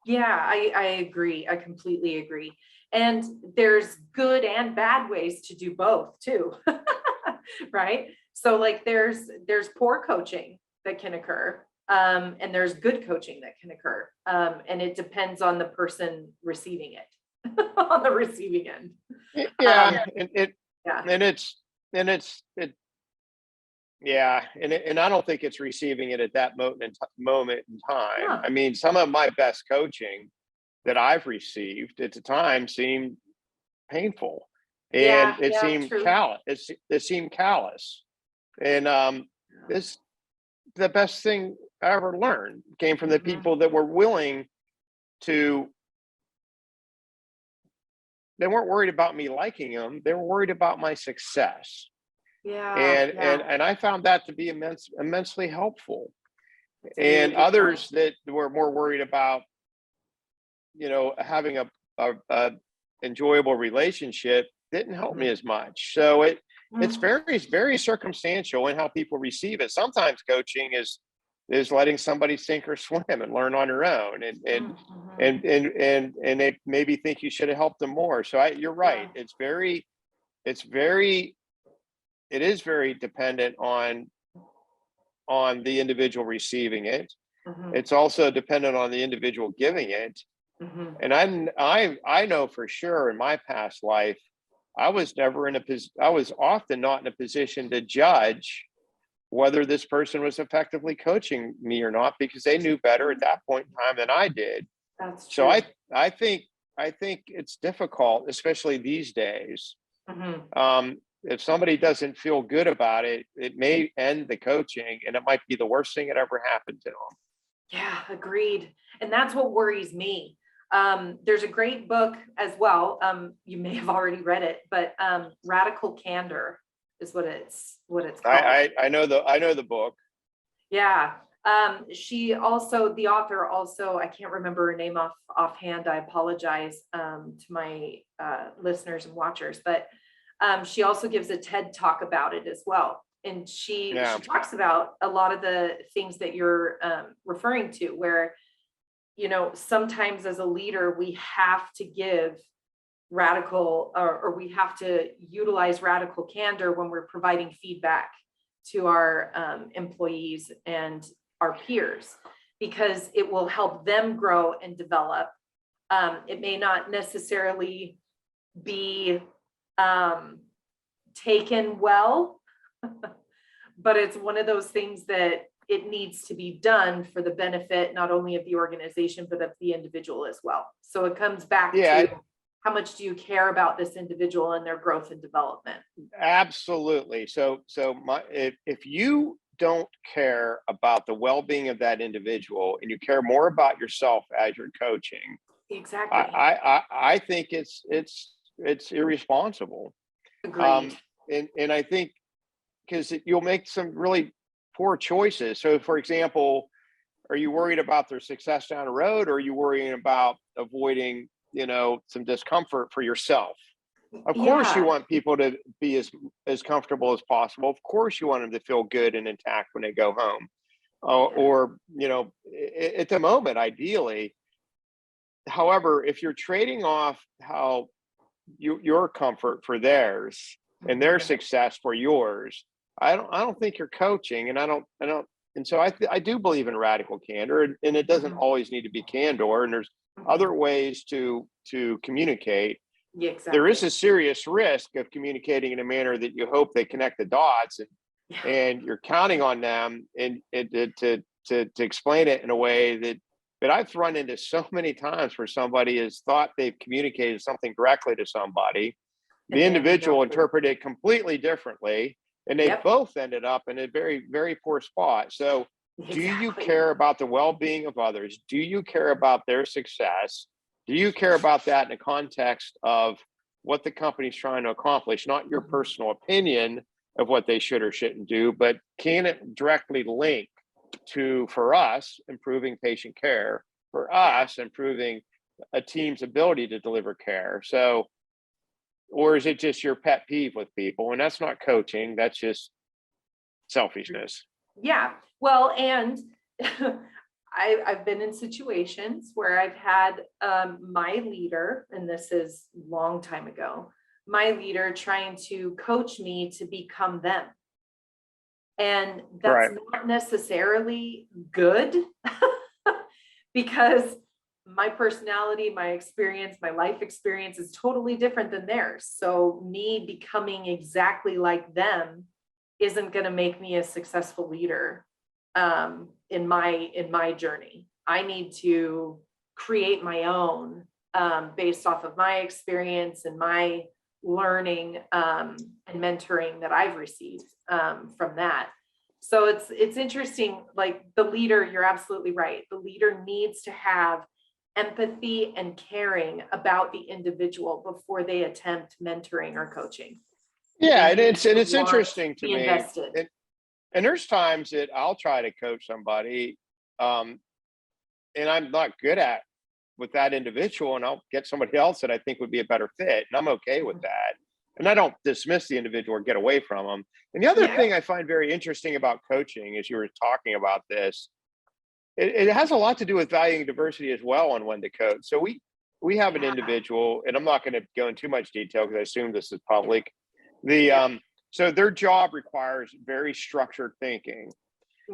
S1: Yeah, I agree. I completely agree. And there's good and bad ways to do both too. Right? So like there's poor coaching that can occur. And there's good coaching that can occur. And it depends on the person receiving it on the receiving end. Um,
S2: Yeah,
S1: yeah.
S2: and it's and it yeah, and I don't think it's receiving it at that moment in time.
S1: Yeah.
S2: I mean, some of my best coaching that I've received at the time seemed painful, and
S1: Yeah.
S2: it
S1: Yeah.
S2: seemed
S1: True.
S2: callous. It seemed callous, and this the best thing I ever learned came from the
S1: Mhm.
S2: people that were willing to. They weren't worried about me liking them. They were worried about my success,
S1: Yeah.
S2: and I found that to be immensely helpful.
S1: That's a really
S2: And
S1: good point.
S2: others that were more worried about having a enjoyable relationship didn't help me
S1: Mhm.
S2: as much. So it's very circumstantial in how people receive it. Sometimes coaching is letting somebody sink or swim and learn on their own, and they maybe think you should have helped them more. So you're right. It is very dependent on the individual receiving it. It's also dependent on the individual giving it. And I know for sure in my past life, I was often not in a position to judge whether this person was effectively coaching me or not, because they knew better at that point in time than I did.
S1: That's true.
S2: So I think it's difficult, especially these days. If somebody doesn't feel good about it, it may end the coaching, and it might be the worst thing that ever happened to them.
S1: Yeah, agreed. And that's what worries me. There's a great book as well. You may have already read it, but Radical Candor is what it's called.
S2: I know the book.
S1: Yeah. The author also, I can't remember her name offhand. I apologize to my listeners and watchers, but she also gives a TED talk about it as well. And she talks about a lot of the things that you're referring to, where, sometimes as a leader, we have to give radical or we have to utilize radical candor when we're providing feedback to our employees and our peers, because it will help them grow and develop. It may not necessarily be taken well, but it's one of those things that it needs to be done for the benefit, not only of the organization, but of the individual as well. So it comes back to how much do you care about this individual and their growth and development?
S2: Absolutely. So if you don't care about the well-being of that individual and you care more about yourself as you're coaching,
S1: exactly,
S2: I think it's irresponsible.
S1: Agreed.
S2: And I think because you'll make some really poor choices. So, for example, are you worried about their success down the road, or are you worrying about avoiding, some discomfort for yourself? Of course, you want people to be as comfortable as possible. Of course, you want them to feel good and intact when they go home, or at the moment, ideally. However, if you're trading off your comfort for theirs and their success for yours, I don't think you're coaching, and and so I do believe in radical candor, and it doesn't always need to be candor, and there's other ways to communicate.
S1: Yeah, exactly.
S2: There is a serious risk of communicating in a manner that you hope they connect the dots, and you're counting on them and to explain it in a way that I've run into so many times where somebody has thought they've communicated something directly to somebody. The individual interpreted it completely differently, and they both ended up in a very, very poor spot. So do you care about the well-being of others? Do you care about their success? Do you care about that in the context of what the company's trying to accomplish, not your personal opinion of what they should or shouldn't do, but can it directly link to, for us, improving patient care, for us, improving a team's ability to deliver care? So, or is it just your pet peeve with people? And that's not coaching, that's just selfishness.
S1: Yeah. Well, and I've been in situations where I've had my leader, and this is a long time ago, my leader trying to coach me to become them. And that's not necessarily good because my personality, my experience, my life experience is totally different than theirs. So me becoming exactly like them isn't going to make me a successful leader in my journey. I need to create my own based off of my experience and my learning and mentoring that I've received from that. So it's interesting, like the leader, you're absolutely right. The leader needs to have empathy and caring about the individual before they attempt mentoring or coaching.
S2: Yeah, and it's interesting to me. And there's times that I'll try to coach somebody, and I'm not good with that individual, and I'll get somebody else that I think would be a better fit, and I'm okay with that. and I don't dismiss the individual or get away from them. And the other
S1: Yeah.
S2: thing I find very interesting about coaching, as you were talking about this, it has a lot to do with valuing diversity as well on when to coach. So we have an individual, and I'm not going to go into too much detail because I assume this is public. So their job requires very structured thinking,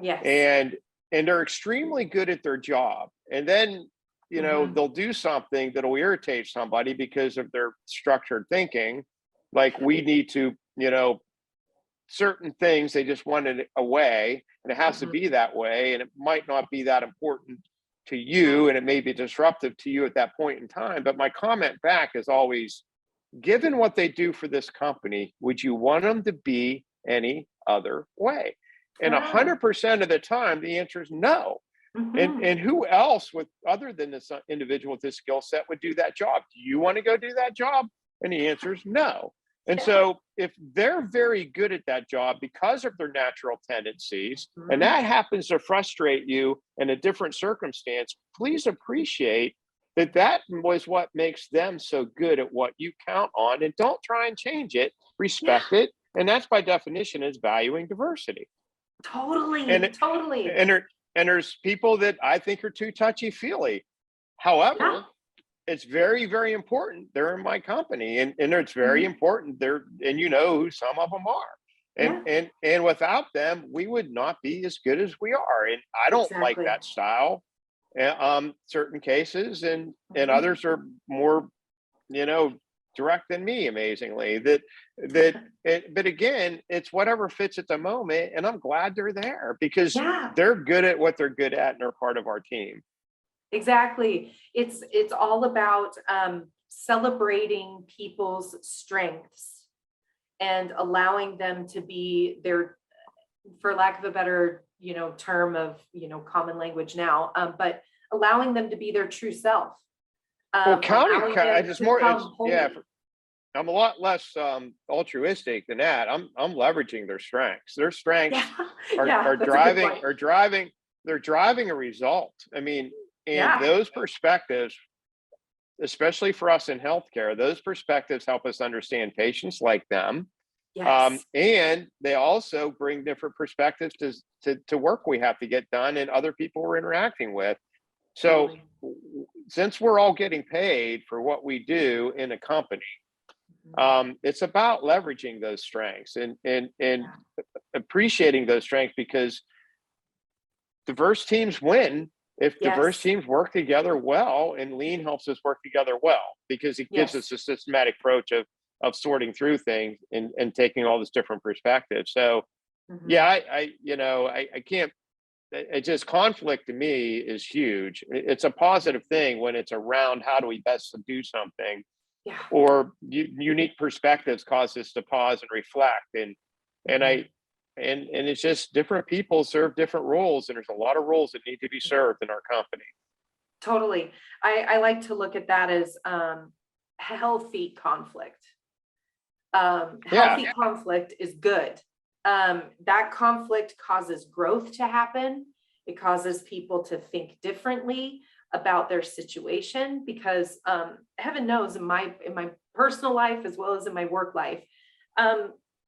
S1: Yes.
S2: and they're extremely good at their job. And then, they'll do something that'll irritate somebody because of their structured thinking. Like, we need to, certain things, they just want it away, and it has to be that way. And it might not be that important to you, and it may be disruptive to you at that point in time. But my comment back is always, given what they do for this company, would you want them to be any other way? And 100% of the time, the answer is no. And who else other than this individual with this skill set would do that job? Do you want to go do that job? And the answer is no. And so if they're very good at that job because of their natural tendencies, and that happens to frustrate you in a different circumstance, please appreciate that was what makes them so good at what you count on, and don't try and change it, respect it. And that's by definition is valuing diversity.
S1: Totally.
S2: And there's people that I think are too touchy-feely. However, it's very, very important. They're in my company, and it's very important. And who some of them are. And without them, we would not be as good as we are. And I don't like that style. Certain cases, and others are more, direct than me, amazingly. But again, it's whatever fits at the moment, and I'm glad they're there because they're good at what they're good at, and they're part of our team.
S1: Exactly. It's all about celebrating people's strengths and allowing them to be their, for lack of a better, term of, common language now, but allowing them to be their true self.
S2: I'm a lot less altruistic than that. I'm leveraging their strengths. Their strengths are driving a result. I mean, and those perspectives, especially for us in healthcare, those perspectives help us understand patients like them. And they also bring different perspectives to work we have to get done and other people we're interacting with. So since we're all getting paid for what we do in a company, it's about leveraging those strengths and appreciating those strengths, because diverse teams win if diverse teams work together well, and Lean helps us work together well because it gives us a systematic approach of sorting through things and taking all this different perspectives. So I can't, it just, conflict to me is huge. It's a positive thing when it's around how do we best do something, or unique perspectives cause us to pause and reflect. And it's just different people serve different roles, and there's a lot of roles that need to be served in our company.
S1: Totally. I like to look at that as healthy conflict. Healthy conflict is good. That conflict causes growth to happen. It causes people to think differently about their situation, because heaven knows in my personal life as well as in my work life,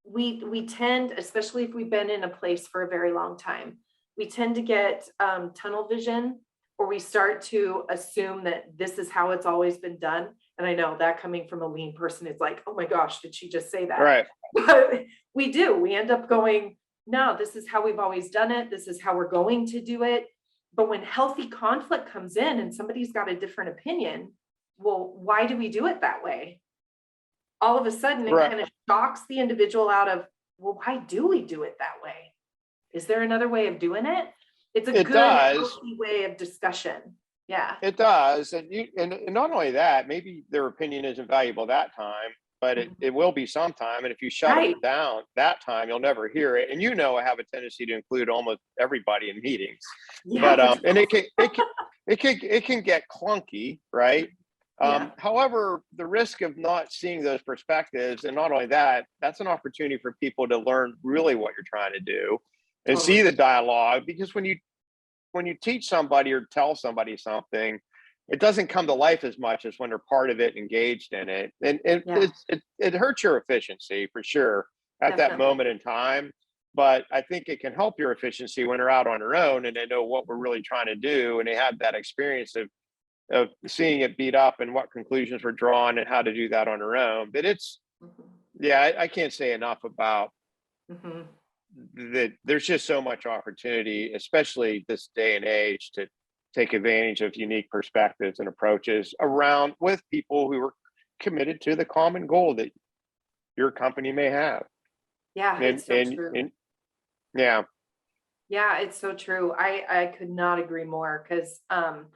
S1: we tend, especially if we've been in a place for a very long time, we tend to get tunnel vision, or we start to assume that this is how it's always been done. And I know that coming from a lean person, it's like, oh my gosh, did she just say that?
S2: Right.
S1: But we end up going, no, this is how we've always done it. This is how we're going to do it. But when healthy conflict comes in and somebody's got a different opinion, well, why do we do it that way? All of a sudden, it kind of shocks the individual out of, well, why do we do it that way? Is there another way of doing it? It's a good, healthy way of discussion. Yeah,
S2: it does. And not only that, maybe their opinion isn't valuable that time, but it will be sometime. And if you shut it down that time, you'll never hear it. And I have a tendency to include almost everybody in meetings. But and it can get clunky, right? However, the risk of not seeing those perspectives, and not only that, that's an opportunity for people to learn really what you're trying to do and see the dialogue. Because when you teach somebody or tell somebody something, it doesn't come to life as much as when they're part of it, engaged in it. And
S1: Yeah,
S2: it hurts your efficiency for sure at that
S1: definitely.
S2: moment in time. But I think it can help your efficiency when they're out on their own and they know what we're really trying to do. And they have that experience of seeing it beat up and what conclusions were drawn and how to do that on their own. But it's,
S1: Mhm.
S2: yeah, I can't say enough about
S1: Mhm.
S2: that. There's just so much opportunity, especially this day and age, to take advantage of unique perspectives and approaches around with people who are committed to the common goal that your company may have.
S1: Yeah,
S2: And
S1: it's so true.
S2: yeah,
S1: Yeah, it's so true. I could not agree more because I've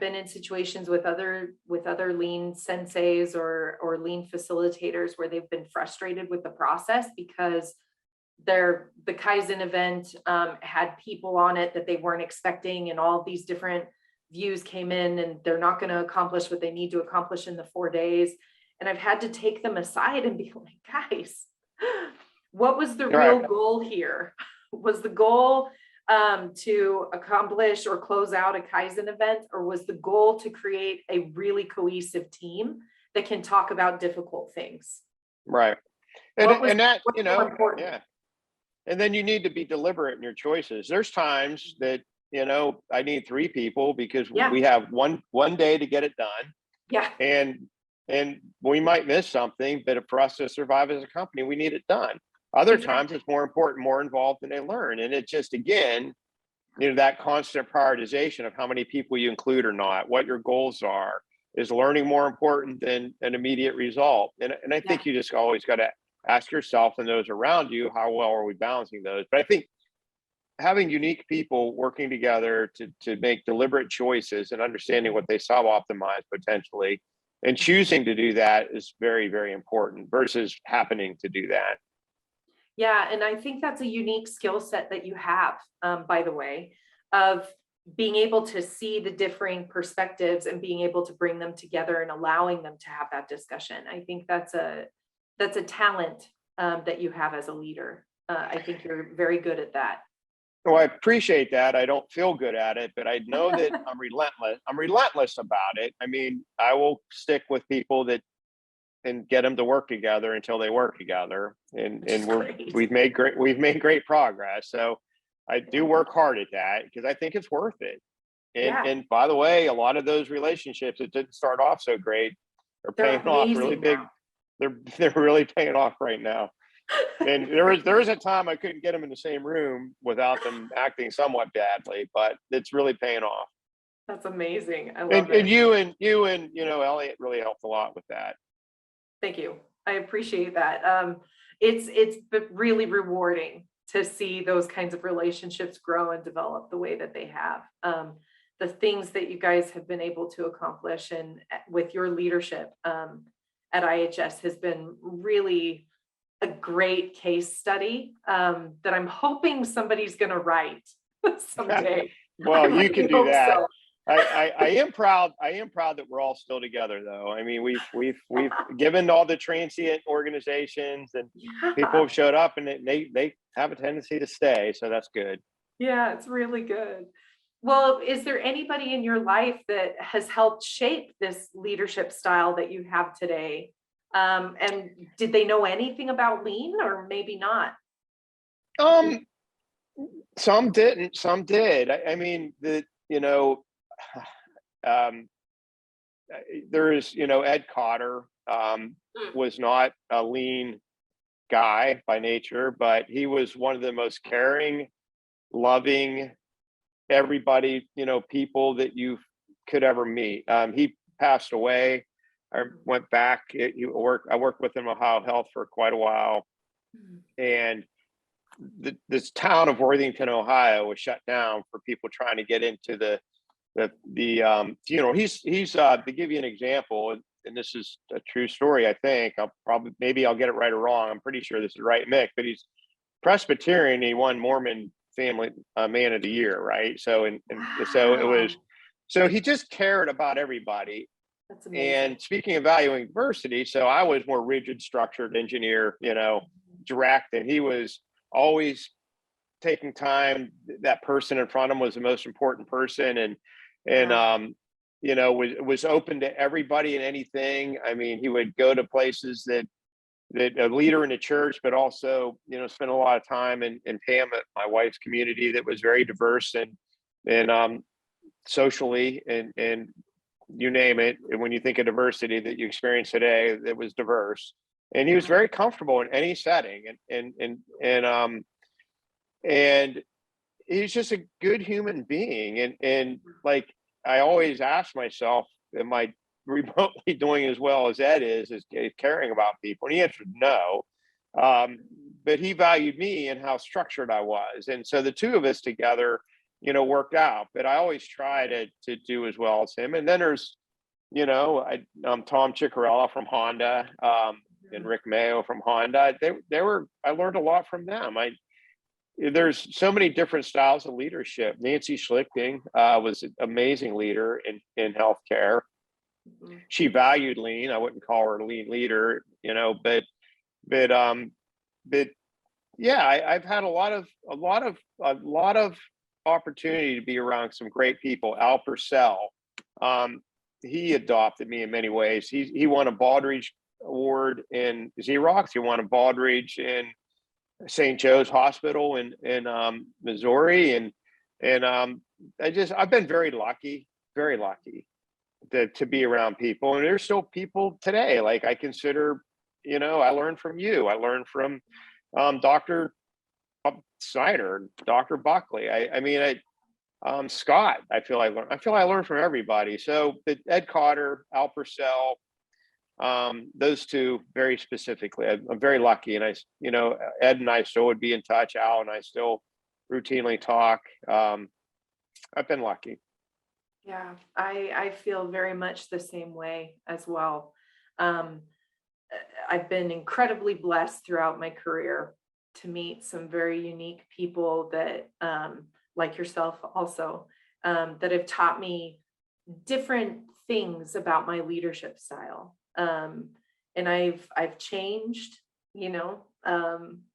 S1: been in situations with other lean senseis or lean facilitators where they've been frustrated with the process because the Kaizen event had people on it that they weren't expecting, and all these different views came in, and they're not going to accomplish what they need to accomplish in the 4 days. And I've had to take them aside and be like, guys, what was the
S2: right,
S1: real goal here? Was the goal to accomplish or close out a Kaizen event, or was the goal to create a really cohesive team that can talk about difficult things?
S2: right.
S1: What was
S2: And that,
S1: what's more important?
S2: yeah. And then you need to be deliberate in your choices. There's times that, I need three people because
S1: Yeah,
S2: we have one day to get it done.
S1: yeah,
S2: And we might miss something, but for us to survive as a company, we need it done. Other times
S1: exactly.
S2: it's more important, more involved, and they learn. And it just, again, that constant prioritization of how many people you include or not, what your goals are. Is learning more important than an immediate result? And I
S1: Yeah,
S2: think you just always got to ask yourself and those around you, how well are we balancing those? But I think having unique people working together to make deliberate choices and understanding what they sub-optimize potentially and choosing to do that is very, very important versus happening to do that.
S1: yeah, and I think that's a unique skill set that you have, by the way, of being able to see the differing perspectives and being able to bring them together and allowing them to have that discussion. I think that's a talent that you have as a leader. I think you're very good at that.
S2: So I appreciate that. I don't feel good at it, but I know that I'm relentless. I'm relentless about it. I mean, I will stick with people that and get them to work together until they work together. And
S1: Which is great.
S2: we've made great progress. So I do
S1: Yeah.
S2: work hard at that because I think it's worth it.
S1: Yeah,
S2: And by the way, a lot of those relationships that didn't start off so great are
S1: they're
S2: paying off really
S1: amazing
S2: big.
S1: now.
S2: They're really paying off right now. And there was a time I couldn't get them in the same room without them acting somewhat badly, but it's really paying off.
S1: That's amazing. I love
S2: And
S1: it.
S2: you and Elliot really helped a lot with that.
S1: Thank you. I appreciate that. It's really rewarding to see those kinds of relationships grow and develop the way that they have. The things that you guys have been able to accomplish and with your leadership at IHS has been really a great case study that I'm hoping somebody's going to write someday. I
S2: Well, you can
S1: really
S2: do
S1: hope
S2: that.
S1: so.
S2: I am proud. I am proud that we're all still together, though. I mean, we've given all the transient organizations, and people
S1: Yeah.
S2: have showed up, and they have a tendency to stay. So that's good.
S1: Yeah, it's really good. Well, is there anybody in your life that has helped shape this leadership style that you have today? And did they know anything about lean or maybe not?
S2: Um, some didn't, some did. I mean, um, there is, Ed Cotter
S1: Mm.
S2: was not a lean guy by nature, but he was one of the most caring, loving, everybody, people that you could ever meet. He passed away. I went back. I worked with him in Ohio Health for quite a while,
S1: Mm.
S2: and this town of Worthington, Ohio, was shut down for people trying to get into he's to give you an example, and this is a true story. I think maybe I'll get it right or wrong. I'm pretty sure this is right, Mick, but he's Presbyterian. He won Mormon Family Man of the Year, right? So it was,
S1: Wow,
S2: so he just cared about everybody.
S1: that's amazing.
S2: And speaking of valuing diversity, so I was more rigid, structured engineer, direct, and he was always taking time. That person in front of him was the most important person, and and
S1: Yeah.
S2: was open to everybody and anything. I mean, he would go to places that a leader in the church, but also, spent a lot of time in Pam, my wife's community, that was very diverse and socially and you name it. And when you think of diversity that you experience today, that was diverse. And he was very comfortable in any setting. And he's just a good human being. And like, I always ask myself, am I remotely doing as well as Ed is caring about people? And he answered no. But he valued me and how structured I was. And so the two of us together, worked out. But I always try to do as well as him. And then there's, Tom Ciccarella from Honda, and Rick Mayo from Honda. I learned a lot from them. There's so many different styles of leadership. Nancy Schlichting was an amazing leader in healthcare.
S1: Mhm.
S2: She valued lean. I wouldn't call her a lean leader, but yeah, I've had a lot of opportunity to be around some great people. Al Purcell, he adopted me in many ways. He won a Baldrige Award in Xerox. He won a Baldrige in St. Joe's Hospital in Missouri, and I've been very lucky to be around people. And there's still people today, like I consider, I learned from you. I learned from Dr. Snyder, Dr. Buckley. Scott. I feel I learned from everybody. So Ed Cotter, Al Purcell, those two very specifically. I'm very lucky, and Ed and I still would be in touch. Al and I still routinely talk. I've been lucky.
S1: Yeah, I feel very much the same way as well. I've been incredibly blessed throughout my career to meet some very unique people that, like yourself also, that have taught me different things about my leadership style. And I've changed,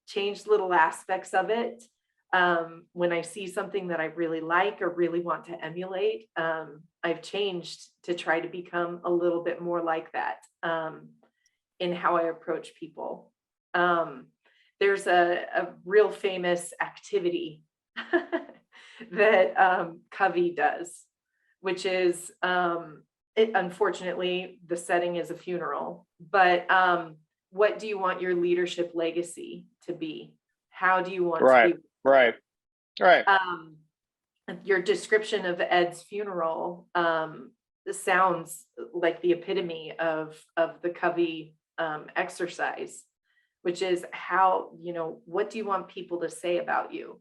S1: changed little aspects of it. When I see something that I really like or really want to emulate, I've changed to try to become a little bit more like that, in how I approach people. There's a real famous activity that Covey does, which is, unfortunately, the setting is a funeral, but what do you want your leadership legacy to be? How do you want to be?
S2: Right.
S1: Your description of Ed's funeral sounds like the epitome of the Covey exercise, which is how, what do you want people to say about you?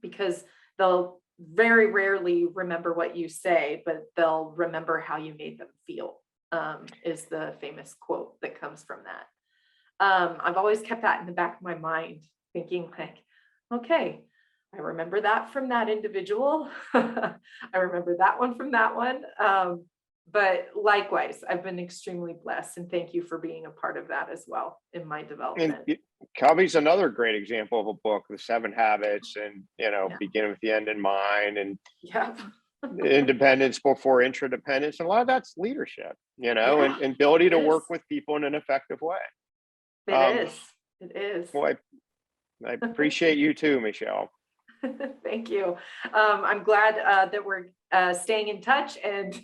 S1: Because they'll very rarely remember what you say, but they'll remember how you made them feel, is the famous quote that comes from that. I've always kept that in the back of my mind, thinking like, okay, I remember that from that individual. I remember that one from that one. But likewise, I've been extremely blessed, and thank you for being a part of that as well in my development.
S2: And Covey's another great example of a book, The 7 Habits, and begin with the end in mind, and independence before interdependence. And a lot of that's leadership, and ability to work with people in an effective way.
S1: It is.
S2: Well, I appreciate you too, Michelle.
S1: Thank you. I'm glad that we're staying in touch, and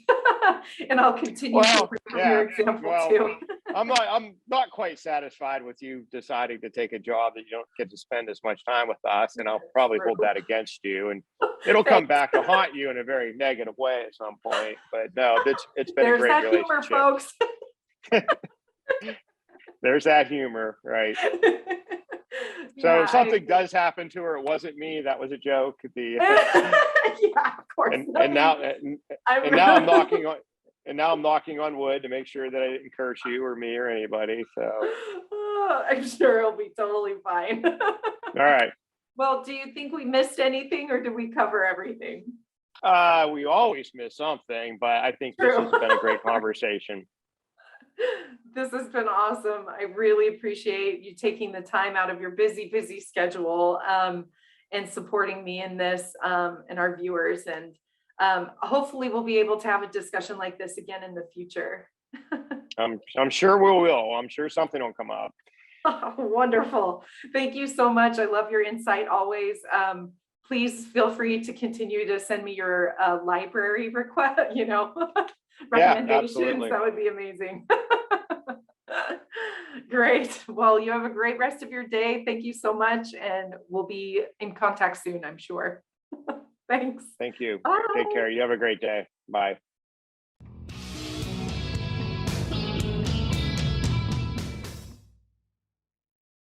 S1: and I'll continue to remember your example too.
S2: I'm not quite satisfied with you deciding to take a job that you don't get to spend as much time with us, and I'll probably hold that against you, and it'll come back to haunt you in a very negative way at some point. But no, it's been a great relationship.
S1: There's that humor, folks.
S2: There's that humor, right? So if something does happen to her, it wasn't me. That was a joke.
S1: Yeah, of course.
S2: And now I'm knocking on wood to make sure that I didn't curse you or me or anybody. So
S1: I'm sure it'll be totally fine.
S2: All right.
S1: Well, do you think we missed anything, or did we cover everything?
S2: We always miss something, but I think this has been a great conversation.
S1: This has been awesome. I really appreciate you taking the time out of your busy schedule, and supporting me in this, and our viewers. And Hopefully we'll be able to have a discussion like this again in the future.
S2: I'm sure we will. I'm sure something will come up.
S1: Wonderful. Thank you so much. I love your insight always. Please feel free to continue to send me your library request, recommendations.
S2: Absolutely.
S1: That would be amazing. Great. Well, you have a great rest of your day. Thank you so much. And we'll be in contact soon, I'm sure. Thanks.
S2: Thank you.
S1: Bye.
S2: Take care. You have a great day. Bye.